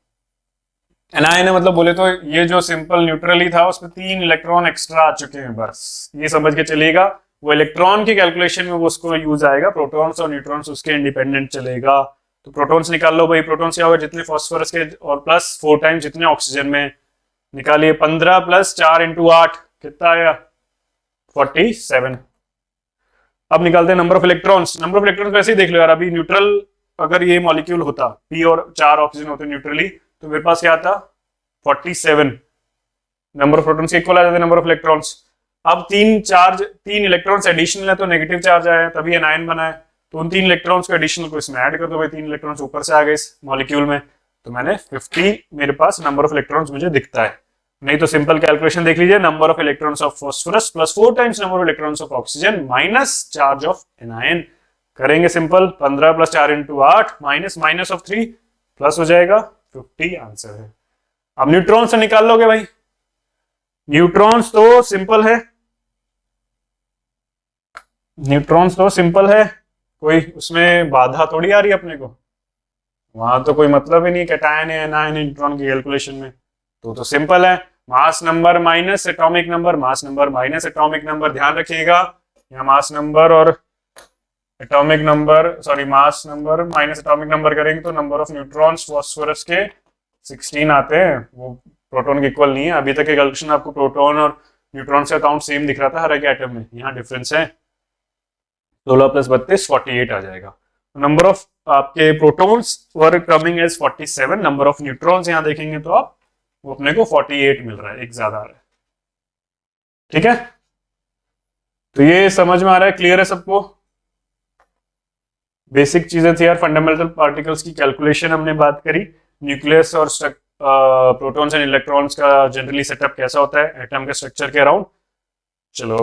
एनायन है मतलब बोले तो ये जो सिंपल न्यूट्रली था उसमें 3 इलेक्ट्रॉन एक्स्ट्रा आ चुके हैं, बस ये समझ के चलेगा। वो इलेक्ट्रॉन की कैलकुलेशन में वो उसको यूज आएगा, प्रोटॉन्स और न्यूट्रॉन्स उसके इंडिपेंडेंट चलेगा। तो प्रोटॉन्स निकाल लो भाई, प्रोटॉन्स क्या होगा, जितने फॉस्फोरस के और प्लस 4 टाइम्स जितने ऑक्सीजन में, निकालिए 15 प्लस 4 इंटू 8 कितना आया 47। अब निकालते हैं number of electrons. Number of electrons वैसे ही देख लो यार, अभी न्यूट्रल अगर ये मॉलिक्यूल होता पी और 4 ऑक्सीजन होते न्यूट्रली तो मेरे पास क्या आता 47। नंबर ऑफ प्रोटॉन्स के इक्वल आ जाते नंबर ऑफ इलेक्ट्रॉन्स। अब तीन इलेक्ट्रॉन्स एडिशनल है तो नेगेटिव चार्ज आया तभी एनायन बना है, तो उन 3 इलेक्ट्रॉन्स को एडिशनल को इसमें ऐड कर दो भाई, 3 इलेक्ट्रॉन्स ऊपर से आ गए इस मॉलिक्यूल में, तो मैंने 50 मेरे पास नंबर ऑफ इलेक्ट्रॉन्स मुझे दिखता है। नहीं तो सिंपल कैलकुलेशन देख लीजिए, number of electrons of phosphorus plus 4 times number of electrons of oxygen minus charge of anion. करेंगे simple, 15 plus 4 into 8 minus minus of 3 plus हो जाएगा 50, आंसर है। अब न्यूट्रॉन से निकाल लोगे भाई, न्यूट्रॉन्स तो सिंपल है, न्यूट्रॉन्स तो सिंपल है, कोई उसमें बाधा थोड़ी आ रही है अपने को, वहां तो कोई मतलब ही नहीं कैटायन है एनायन है न्यूट्रॉन की कैलकुलेशन में, तो सिंपल है। मास नंबर माइनस एटॉमिक नंबर, मास नंबर माइनस एटॉमिक नंबर, ध्यान रखिएगा यहाँ मास नंबर और atomic number, sorry mass number minus atomic number करेंगे तो नंबर ऑफ न्यूट्रॉन्स फास्फोरस के 16 आते हैं, वो प्रोटॉन के इक्वल नहीं है। अभी तक के कैलकुलेशन आपको प्रोटॉन और न्यूट्रॉन से अकाउंट सेम दिख रहा था हर एक एटम में, यहाँ डिफरेंस है, 16 प्लस 32 48 आ जाएगा। नंबर ऑफ आपके protons were coming as 47, number of neutrons यहाँ देखेंगे तो आप वो अपने को 48 मिल रहा है, एक ज्यादा आ रहा है। ठीक है, तो ये समझ में आ रहा है, क्लियर है सबको? बेसिक चीजें थी यार, फंडामेंटल पार्टिकल्स की कैलकुलेशन हमने बात करी, न्यूक्लियस और प्रोटॉन्स एंड इलेक्ट्रॉन्स का जनरली सेटअप कैसा होता है एटम के स्ट्रक्चर के अराउंड। चलो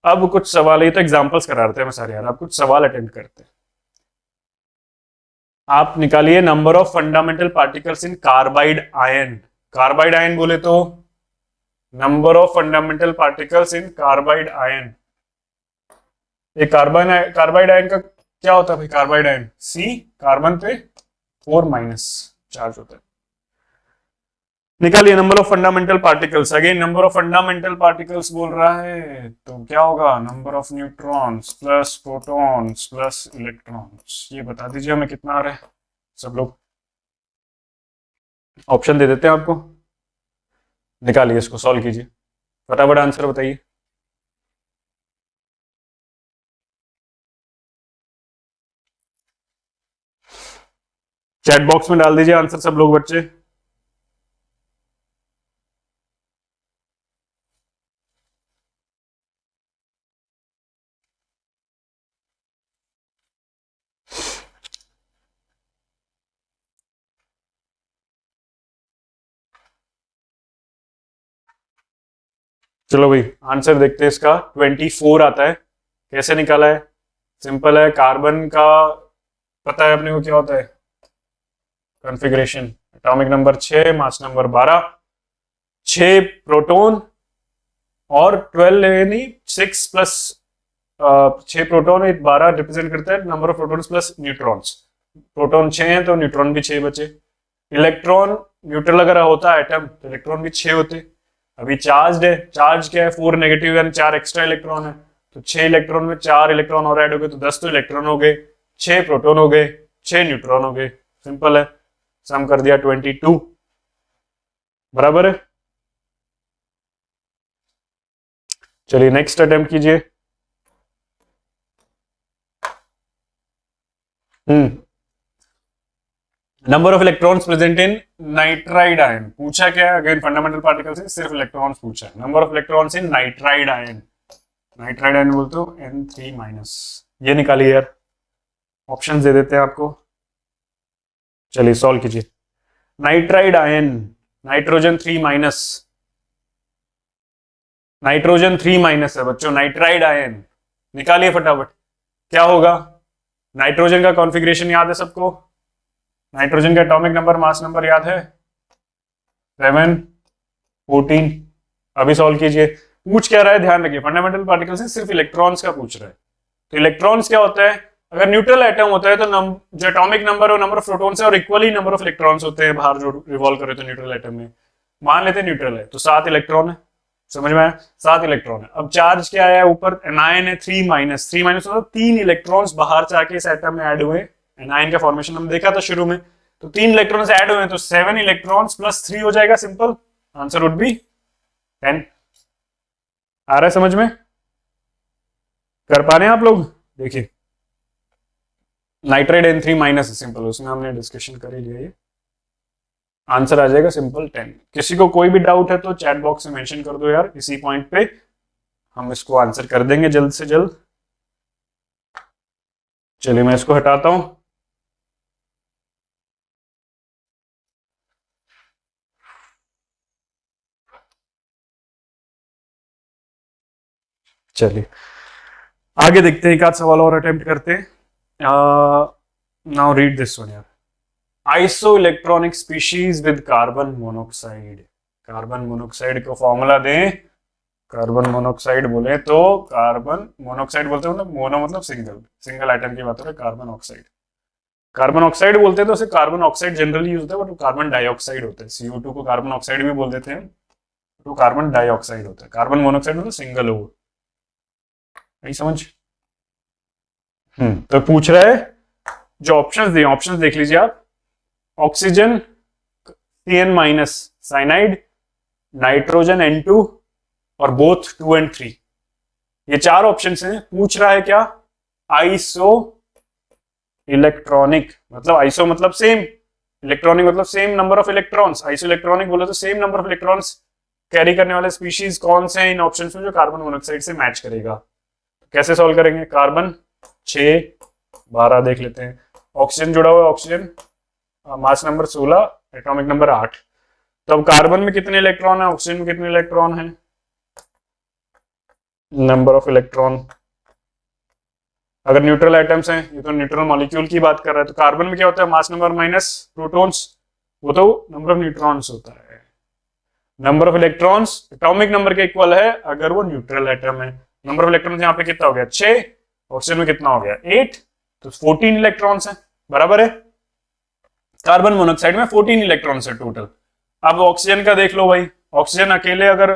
अब कुछ सवाल, ये तो एग्जांपल्स करा रहे थे मैं सारे यार, आप कुछ सवाल अटेंड करते हैं। आप निकालिए number of fundamental particles in carbide ion. Carbide ion बोले तो number of fundamental particles in carbide ion. एक कार्बाइड आयन का क्या होता है भाई, कार्बाइड आयन सी कार्बन पे 4- चार्ज होता है। निकालिए number of fundamental particles, again number of fundamental particles बोल रहा है तो क्या होगा, number of neutrons plus protons plus electrons. ये बता दीजिए हमें कितना आ रहा है, सब लोग ऑप्शन दे देते हैं आपको, निकालिए इसको, सॉल्व कीजिए, फटाफट आंसर बताइए। चैट बॉक्स में डाल दीजिए आंसर सब लोग बच्चे। चलो भाई आंसर देखते हैं इसका, 24 आता है। कैसे निकाला है, सिंपल है, कार्बन का पता है अपने को क्या होता है configuration, atomic number 6, mass number 12, 6 proton और 12 यानी 6 प्लस 6 प्रोटॉन 12 रिप्रेजेंट करता है number of protons plus neutrons. Proton 6 हैं तो न्यूट्रॉन भी 6 बचे। इलेक्ट्रॉन न्यूट्रल अगर होता है एटम तो इलेक्ट्रॉन भी 6 होते। अभी चार्ज है, चार्ज क्या है 4 नेगेटिव यानी 4 एक्स्ट्रा इलेक्ट्रॉन है, तो 6 इलेक्ट्रॉन में 4 इलेक्ट्रॉन और ऐड हो गए तो 10 तो इलेक्ट्रॉन हो गए, 6 प्रोटॉन हो गए, 6 न्यूट्रॉन हो गए, सिंपल है, सम कर दिया 22 बराबर है। चलिए नेक्स्ट अटेम्प्ट कीजिए। Number of electrons present in nitride ion, पूछा क्या है अगेन फंडामेंटल पार्टिकल से सिर्फ इलेक्ट्रॉन्स पूछा है। Number of electrons in nitride ion, nitride ion बोलते हो N3-, ये निकालिए यार, ऑप्शंस दे देते हैं आपको, चलिए सॉल्व कीजिए। नाइट्राइड आयन, नाइट्रोजन 3-, नाइट्रोजन 3- है बच्चों, नाइट्राइड आयन निकालिए फटाफट, क्या होगा। नाइट्रोजन का कॉन्फ़िगरेशन याद है सबको, नाइट्रोजन का एटॉमिक नंबर मास नंबर याद है 7, 14। अभी सॉल्व कीजिए। पूछ क्या रहा है, ध्यान रखिए, फंडामेंटल पार्टिकल्स से सिर्फ इलेक्ट्रॉन्स का पूछ रहा है, तो इलेक्ट्रॉन्स क्या होता है, अगर न्यूट्रल एटम होता है तो जो एटॉमिक नंबर और नंबर ऑफ प्रोटॉन्स है और इक्वली नंबर ऑफ इलेक्ट्रॉन्स होते हैं बाहर जो रिवॉल्व करे तो न्यूट्रल एटम में, मान लेते हैं न्यूट्रल है तो 7 इलेक्ट्रॉन है, समझ में आया, 7 इलेक्ट्रॉन है। अब चार्ज क्या है, ऊपर एनायन है 3-, 3- मतलब 3 इलेक्ट्रॉन्स बाहर जाके इस एटम में ऐड हुए, एनायन का फॉर्मेशन हम देखा था शुरू में, तो 3 इलेक्ट्रॉन्स ऐड हुए तो 7 इलेक्ट्रॉन्स प्लस 3 हो जाएगा, सिंपल आंसर वुड बी 10। आ रहा है समझ में? कर पा रहे हैं आप लोग? देखिए नाइट्रेट N3 माइनस सिंपल, उसमें हमने डिस्कशन कर ही लिया, ये आंसर आ जाएगा सिंपल 10। किसी को कोई भी डाउट है तो चैट बॉक्स में मेंशन कर दो यार, इसी पॉइंट पे हम इसको आंसर कर देंगे जल्द से जल्द। चलिए मैं इसको हटाता हूं। चलिए आगे देखते हैं, एक आध सवाल और अटेम्प्ट करते हैं। नाउ रीड दिस वन यार। Iso electronic species with carbon monoxide. Carbon monoxide को फॉर्मूला दें। कार्बन मोनोक्साइड बोले तो कार्बन मोनोक्साइड बोलते हैं, मतलब मोनो मतलब सिंगल, सिंगल आइटम की बात हो रही है। कार्बन ऑक्साइड, कार्बन ऑक्साइड बोलते हैं तो उसे कार्बन ऑक्साइड जनरली यूज होता है, बट कार्बन डाइऑक्साइड होता है। CO2 को कार्बन ऑक्साइड भी बोल देते हैं, तो कार्बन डाइऑक्साइड होता है। कार्बन मोनोक्साइड मतलब सिंगल हो, नहीं समझ? तो पूछ रहा है, जो ऑप्शंस दिए ऑप्शंस देख लीजिए आप। Oxygen CN minus cyanide, nitrogen N2 और बोथ 2 and 3, ये चार ऑप्शंस हैं। पूछ रहा है क्या? आइसो इलेक्ट्रॉनिक, मतलब आइसो मतलब सेम, इलेक्ट्रॉनिक मतलब same number of electrons. Iso electronic बोले तो same number of electrons carry करने वाले स्पीशीज कौन से हैं इन ऑप्शंस में जो कार्बन मोनोक्साइड से मैच करेगा। कैसे सॉल्व करेंगे? कार्बन 6 12 देख लेते हैं। ऑक्सीजन जुड़ा हुआ है, oxygen mass number 16, atomic number 8। तो अब कार्बन में कितने इलेक्ट्रॉन है, ऑक्सीजन में कितने इलेक्ट्रॉन है? नंबर ऑफ इलेक्ट्रॉन, अगर न्यूट्रल आइटम्स हैं, ये तो न्यूट्रल मॉलिक्यूल की बात कर रहा है, तो कार्बन में क्या होता है? मास नंबर माइनस प्रोटॉन्स, वो तो नंबर ऑफ न्यूट्रॉन्स होता है। Number of electrons atomic number के इक्वल है अगर वो न्यूट्रल आइटम है। नंबर ऑफ इलेक्ट्रॉन्स यहाँ पे कितना हो गया? 6। ऑक्सीजन में कितना हो गया? 8, तो 14 इलेक्ट्रॉन्स हैं, बराबर है। कार्बन मोनोक्साइड में 14 इलेक्ट्रॉन्स है टोटल। अब ऑक्सीजन का देख लो भाई, ऑक्सीजन अकेले अगर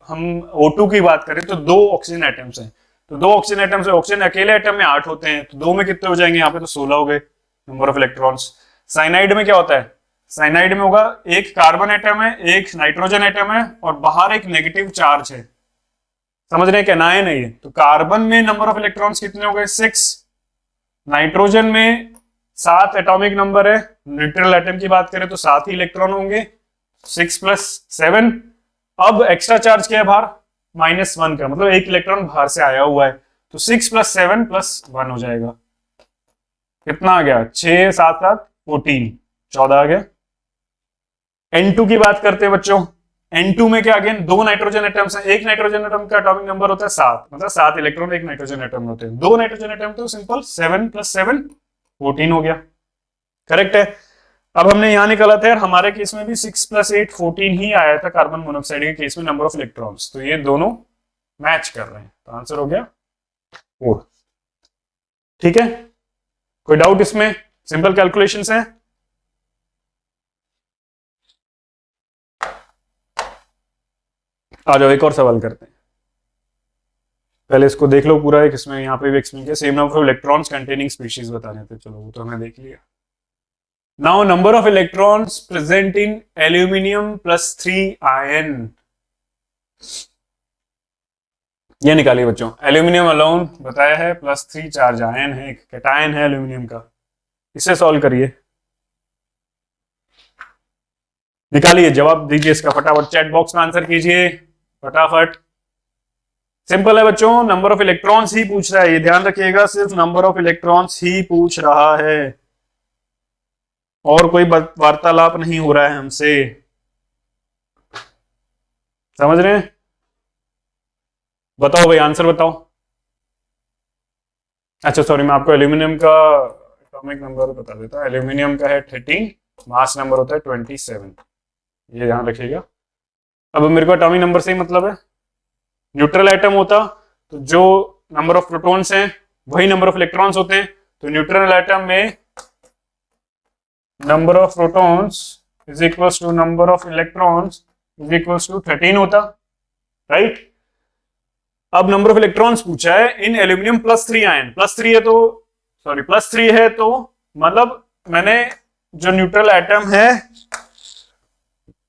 हम O2 की बात करें तो 2 ऑक्सीजन एटम्स हैं, तो 2 ऑक्सीजन एटम्स है। ऑक्सीजन अकेले एटम में 8 होते हैं, तो 2 में कितने हो जाएंगे? यहाँ पे तो 16 हो गए नंबर ऑफ इलेक्ट्रॉन्स। साइनाइड में क्या होता है? साइनाइड में होगा एक कार्बन एटम है, एक नाइट्रोजन एटम है और बाहर एक नेगेटिव चार्ज है। समझ रहे हैं क्या? नाइन है ये। तो कार्बन में नंबर ऑफ इलेक्ट्रॉन्स कितने हो गए? 6। नाइट्रोजन में 7 एटॉमिक नंबर है, न्यूट्रल एटम की बात करें तो 7 ही इलेक्ट्रॉन होंगे, 6 + 7। अब एक्स्ट्रा चार्ज क्या है बाहर? -1 का, मतलब एक इलेक्ट्रॉन बाहर से आया हुआ है, तो 6 + 7 + 1 हो जाएगा। कितना आ गया? 6 7 7 14, 14 आ गया। N2 की बात करते हैं बच्चों। N2 में क्या? अगेन 2 नाइट्रोजन एटम्स हैं, एक नाइट्रोजन एटम का एटॉमिक नंबर होता है 7, मतलब 7 इलेक्ट्रॉन एक नाइट्रोजन एटम में होते हैं। 2 नाइट्रोजन एटम तो सिंपल 7 + 7 14 हो गया, करेक्ट है। अब हमने यहां निकाला था यार, हमारे केस में भी 6 + 8 14 ही आया था कार्बन मोनोक्साइड के केस में नंबर ऑफ इलेक्ट्रॉन्स, तो ये दोनों मैच कर रहे हैं, तो आंसर हो गया 4। ठीक है, कोई डाउट इसमें? सिंपल कैलकुलेशंस है। आ जाओ एक और सवाल करते हैं। पहले इसको देख लो पूरा, एक इसमें यहाँ पे भी एक्सप्लेन किया, same number of electrons containing species बताने थे, चलो वो तो हमने देख लिया। Now number of electrons present in aluminium +3 ion, ये निकालिए बच्चों। एल्यूमिनियम अलोन बताया है +3 चार्ज आयन है, एक कैटायन है एल्यूमिनियम का। इसे सॉल्व करिए, निकालिए, जवाब दीजिए इसका फटाफट, चैट बॉक्स में आंसर कीजिए फटाफट। सिंपल है बच्चों, नंबर ऑफ इलेक्ट्रॉन्स ही पूछ रहा है, ये ध्यान रखिएगा, सिर्फ नंबर ऑफ इलेक्ट्रॉन्स ही पूछ रहा है, और कोई वार्तालाप नहीं हो रहा है हमसे, समझ रहे हैं? बताओ भाई, आंसर बताओ। अच्छा सॉरी, मैं आपको एल्यूमिनियम का एटॉमिक नंबर बता देता हूं। एल्यूमिनियम का है 13, मास नंबर होता है 27, ये ध्यान रखिएगा। अब मेरे को एटॉमिक नंबर से ही मतलब है, न्यूट्रल एटम होता तो जो नंबर ऑफ प्रोटॉन्स हैं वही नंबर ऑफ इलेक्ट्रॉन्स होते हैं, तो न्यूट्रल एटम में number of protons is equals to number of electrons is equals to 13 होता, राइट। अब नंबर ऑफ इलेक्ट्रॉन्स पूछा है इन एल्यूमिनियम +3 आयन, +3 है तो सॉरी +3 है तो मतलब मैंने जो न्यूट्रल एटम है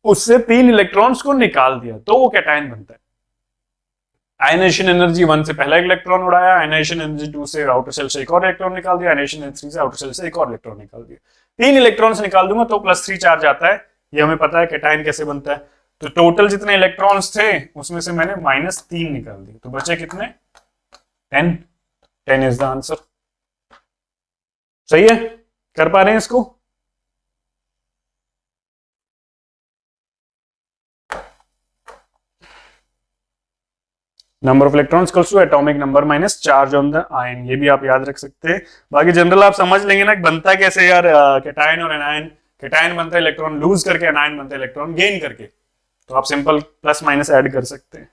उससे 3 इलेक्ट्रॉन्स को निकाल दिया तो वो कैटायन बनता है। आयनाइजेशन एनर्जी 1 से पहला इलेक्ट्रॉन उड़ाया, आयनाइजेशन एनर्जी 2 से आउटर सेल से एक और इलेक्ट्रॉन निकाल दिया, आयनाइजेशन एनर्जी 3 से आउटर सेल से एक और इलेक्ट्रॉन निकाल दिया। 3 इलेक्ट्रॉन्स निकाल दूंगा तो +3 चार्ज आता है। ये हमें पता है कैटायन कैसे बनता है। तो टोटल जितने इलेक्ट्रॉन्स थे उसमें से मैंने -3 निकाल दिए, तो बचे कितने? 10। 10 इज द आंसर। सही है, कर पा रहे हैं इसको? Number of electrons equals to atomic number minus charge on the ion. ये भी आप याद रख सकते हैं। बाकी जनरल आप समझ लेंगे ना बनता कैसे यार, कैटायन और एनायन। कैटायन बनता है इलेक्ट्रॉन लूज करके, एनायन बनता है इलेक्ट्रॉन गेन करके। तो आप सिंपल प्लस माइनस ऐड कर सकते हैं।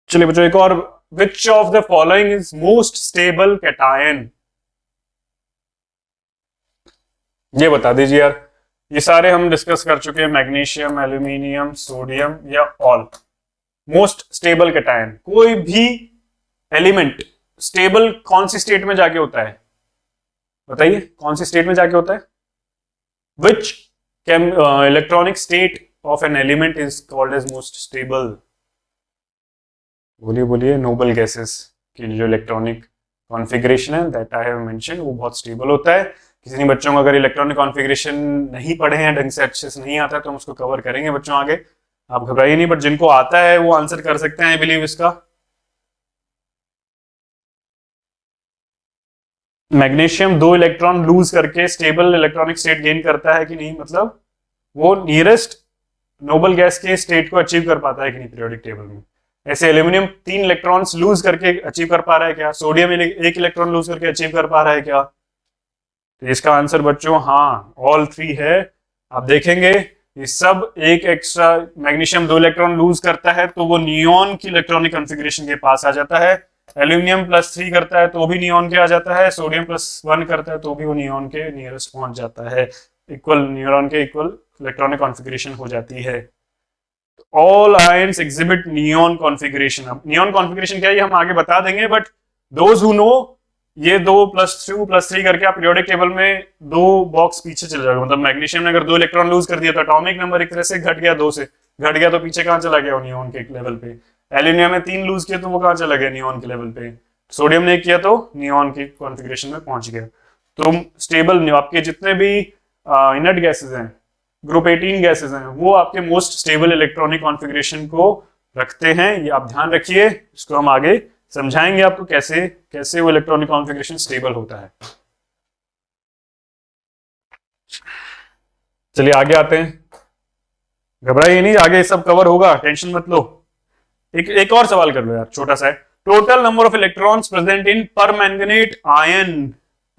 चलिए बच्चों एक और, which of the following is most stable cation? ये बता दीजिए यार। ये सारे हम डिस्कस कर चुके हैं, मैग्नीशियम, एल्यूमिनियम, सोडियम या ऑल। मोस्ट स्टेबल कैटायन, कोई भी एलिमेंट स्टेबल कौन सी स्टेट में जाके होता है? बताइए कौन सी स्टेट में जाके होता है? Which electronic state of an element is called as most stable? बोलिए बोलिए। नोबल गैसेस की जो इलेक्ट्रॉनिक कॉन्फ़िगरेशन है दैट आई हैव मेंशन, वो बहुत स्टेबल होता है। किसी ने बच्चों को अगर इलेक्ट्रॉनिक कॉन्फ़िगरेशन नहीं पढ़े हैं, ढंग से अच्छे से नहीं आता है, तो हम उसको कवर करेंगे बच्चों आगे। आप घबराइए नहीं, बट जिनको आता है वो आंसर कर सकते हैं आई बिलीव इसका। मैग्नीशियम 2 इलेक्ट्रॉन लूज करके स्टेबल इलेक्ट्रॉनिक स्टेट गेन करता है कि नहीं, मतलब वो नियरेस्ट नोबल गैस के स्टेट को अचीव कर पाता है कि नहीं पीरियोडिक टेबल में। ऐसे एल्यूमिनियम 3 इलेक्ट्रॉन्स लूज करके अचीव कर पा रहा है क्या? सोडियम 1 इलेक्ट्रॉन लूज करके अचीव कर पा रहा है क्या? तो इसका आंसर बच्चों हाँ, ऑल 3 है। आप देखेंगे ये सब एक एक्स्ट्रा, मैग्नीशियम 2 इलेक्ट्रॉन लूज करता है तो वो नियॉन की इलेक्ट्रॉनिक कॉन्फ़िगरेशन के पास आ जाता है। एल्यूमिनियम +3 करता है तो भी नियॉन के आ जाता है। सोडियम +1 करता है तो भी वो नियॉन के नियरेस्ट पहुंच जाता है। इक्वल न्यूरॉन के इक्वल इलेक्ट्रॉनिक कॉन्फ़िगरेशन हो जाती है। All ions exhibit neon configuration. अब नियॉन कॉन्फ़िगरेशन क्या है ये हम आगे बता देंगे, बट दोज हु नो, ये 2 +2 +3 करके आप पीरियोडिक टेबल में 2 बॉक्स पीछे चले जाओगे। मतलब मैग्नीशियम ने अगर 2 इलेक्ट्रॉन लूज कर दिया तो एटॉमिक नंबर एक तरह से घट गया, 2 से घट गया तो पीछे कहां चला गया? नियॉन के लेवल पे। एल्यूमिनियम में 3 लूज किया तो वो कहां चला गया? नियॉन के लेवल पे। सोडियम ने किया तो नियॉन की कॉन्फ़िगरेशन में पहुंच गया। तो स्टेबल आपके जितने भी इनर्ट गैसेस हैं, ग्रुप 18 गैसेस हैं, वो आपके मोस्ट स्टेबल इलेक्ट्रॉनिक कॉन्फ़िगरेशन को रखते हैं। ये आप ध्यान रखिए, इसको हम आगे समझाएंगे आपको कैसे कैसे वो इलेक्ट्रॉनिक कॉन्फ़िगरेशन स्टेबल होता है। चलिए आगे आते हैं, घबराइए नहीं, आगे सब कवर होगा, टेंशन मत लो। एक और सवाल कर लो यार, छोटा सा है। Total number of electrons present in permanganate ion.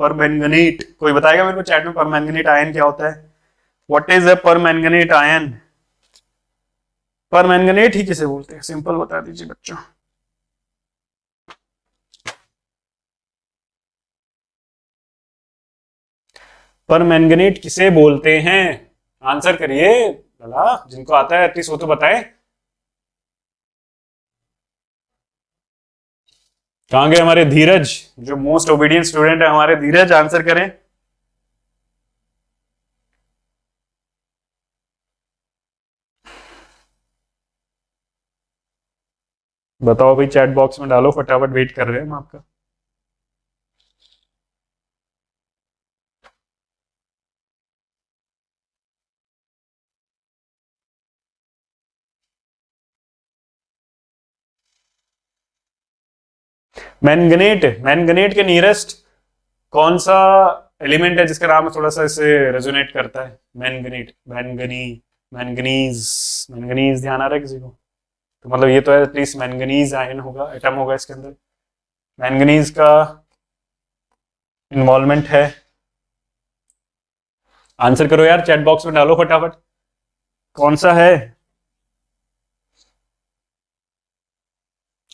Permanganate, कोई बताएगा मेरे को चैट में परमैंगनेट आयन क्या होता है? What is a permanganate ion? Permanganate ही किसे बोलते हैं, सिंपल बता दीजिए बच्चों। परमैंगनेट किसे बोलते हैं? आंसर करिए भला, जिनको आता है एटलीस्ट वो तो बताएं। कहां गए हमारे धीरज, जो मोस्ट ओबीडियंट स्टूडेंट है हमारे धीरज, आंसर करें। बताओ भाई, चैट बॉक्स में डालो फटाफट, वेट कर रहे हैं हम आपका। मैंगनेट, मैंगनेट के नियरेस्ट कौन सा एलिमेंट है जिसका नाम थोड़ा सा इसे रेजोनेट करता है? मैंगनेट, मैंगनी, मैंगनीज, मैंगनीज ध्यान आ रहा है किसी को? तो मतलब ये तो है एटलीस्ट मैंगनीज आयन होगा, एटम होगा इसके अंदर। मैंगनीज का इन्वॉल्वमेंट है। आंसर करो यार, चैट बॉक्स में डालो फटाफट, कौन सा है?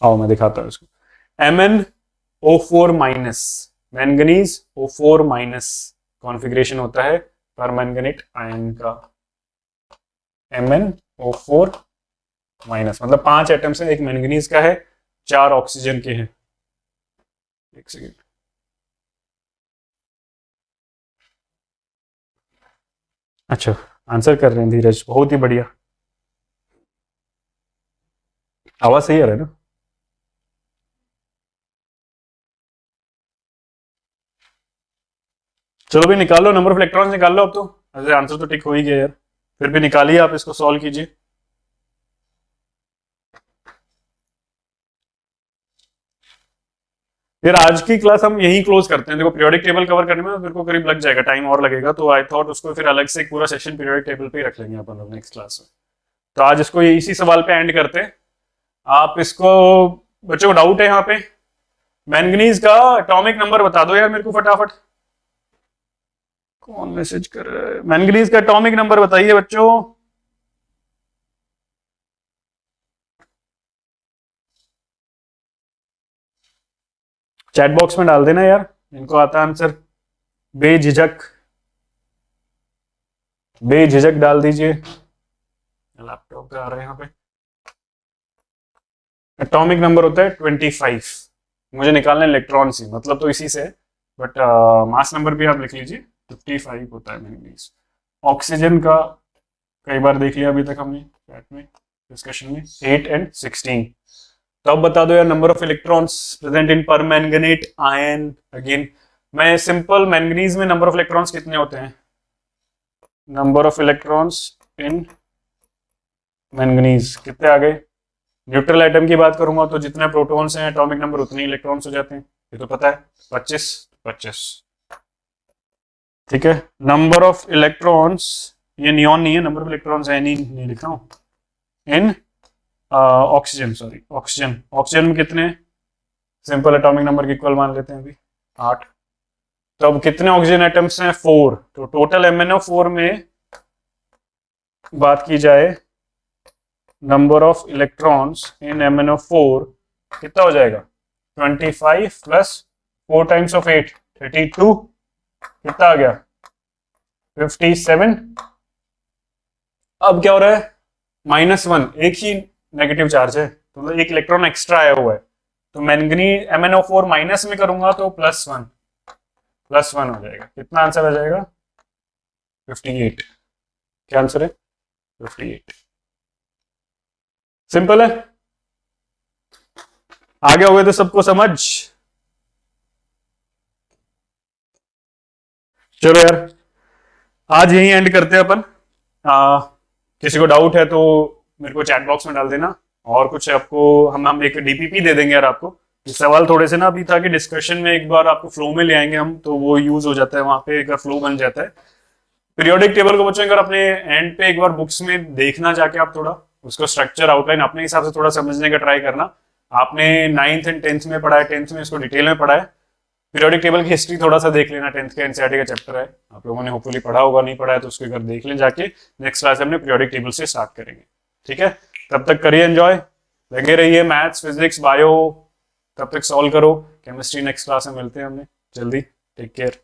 आओ मैं दिखाता हूं इसको। MnO4-, मैंगनीज O4- कॉन्फ़िगरेशन होता है परमैंगनेट आयन का। MnO4-, मतलब 5 एटम्स हैं, एक मैंगनीज का है, 4 ऑक्सीजन के हैं। एक सेकेंड, अच्छा आंसर कर रहे हैं धीरज, बहुत ही बढ़िया। आवाज सही आ रहा है ना? चलो भी निकालो, नंबर ऑफ इलेक्ट्रॉन्स निकाल लो अब तो। अरे आंसर तो टिक हो ही गया यार, फिर भी निकालिए, आप इसको सॉल्व कीजिए। फिर आज की क्लास हम यही क्लोज करते हैं। देखो पीरियोडिक टेबल कवर करने में मेरे को करीब लग जाएगा, टाइम और लगेगा, तो आई थॉट उसको फिर अलग से एक पूरा सेशन पीरियोडिक टेबल पे ही रख लेंगे अपन लोग नेक्स्ट क्लास में। तो आज इसको इसी सवाल पे एंड करते हैं। आप इसको, बच्चों को डाउट है यहाँ पे, मैंगनीज का एटॉमिक नंबर बता दो यार मेरे को फटाफट। कौन मैसेज कर रहा है? मैंगनीज का एटॉमिक नंबर बताइए बच्चों। चैट बॉक्स में डाल देना यार, इनको आता आंसर। बेझिझक बेझिझक डाल दीजिए। लैपटॉप पे आ रहा है यहाँ पे। एटॉमिक नंबर होता है 25। मुझे निकालना है इलेक्ट्रॉन्स ही, मतलब तो इसी से, बट मास नंबर भी आप लिख लीजिए, 55 होता है मैंगनीज। ऑक्सीजन का कई बार देख लिया अभी तक हमने चैट में, डिस्कशन में, 8 एंड 16। तो अब बता दो यार number of electrons present in पर मैंगनेट आयन। अगेन मैं सिंपल, मैंगनीज में नंबर ऑफ इलेक्ट्रॉन्स कितने होते हैं? Number of electrons in manganese कितने आ गए? न्यूट्रल एटम की बात करूंगा तो जितने प्रोटॉन्स हैं एटॉमिक नंबर उतने इलेक्ट्रॉन्स हो जाते हैं, ये तो पता है, 25 25। ठीक है, नंबर ऑफ इलेक्ट्रॉन्स, ये नियॉन नहीं है, नंबर ऑफ इलेक्ट्रॉन्स है, नहीं लिख रहा हूं। इन ऑक्सीजन, सॉरी ऑक्सीजन में कितने? सिंपल एटॉमिक नंबर के इक्वल मान लेते हैं अभी, 8। तो अब कितने ऑक्सीजन एटम्स हैं? 4। तो टोटल MnO4 में बात की जाए, number of electrons in MnO4 कितना हो जाएगा? 25 प्लस 4 टाइम्स ऑफ 8, 32। कितना आ गया? 57। अब क्या हो रहा है? -1, एक ही नेगेटिव चार्ज है, तो एक इलेक्ट्रॉन एक्स्ट्रा आया हुआ है। तो मैंगनी MnO4 माइनस में करूंगा तो +1 हो जाएगा। कितना आंसर आ जाएगा? 58। क्या आंसर है? 58। सिंपल है, आगे हो गए तो सबको समझ। चलो यार आज यही एंड करते हैं अपन। किसी को डाउट है तो मेरे को चैट बॉक्स में डाल देना, और कुछ आपको हम एक डीपीपी दे देंगे यार आपको। सवाल थोड़े से ना अभी था कि डिस्कशन में एक बार आपको फ्लो में ले आएंगे हम, तो वो यूज हो जाता है वहां पे, एक बार फ्लो बन जाता है। पीरियोडिक टेबल को बच्चों एक बार अपने एंड पे एक बार बुक्स में देखना जाके, आप थोड़ा उसको स्ट्रक्चर आउटलाइन अपने हिसाब से थोड़ा समझने का ट्राई करना। आपने 9th एंड 10th में पढ़ा है, 10th में इसको डिटेल में पढ़ा है। पीरियोडिक टेबल की हिस्ट्री थोड़ा सा देख लेना, 10th के एनसीईआरटी का चैप्टर है, आप लोगों ने होपफुली पढ़ा होगा, नहीं पढ़ा है तो उसको एक बार देख लें जाके। नेक्स्ट क्लास हमने पीरियोडिक टेबल से स्टार्ट करेंगे, ठीक है? तब तक करिए एंजॉय, लगे रहिए, मैथ्स फिजिक्स बायो तब तक सॉल्व करो। केमिस्ट्री नेक्स्ट क्लास में मिलते हैं हमने जल्दी। Take care.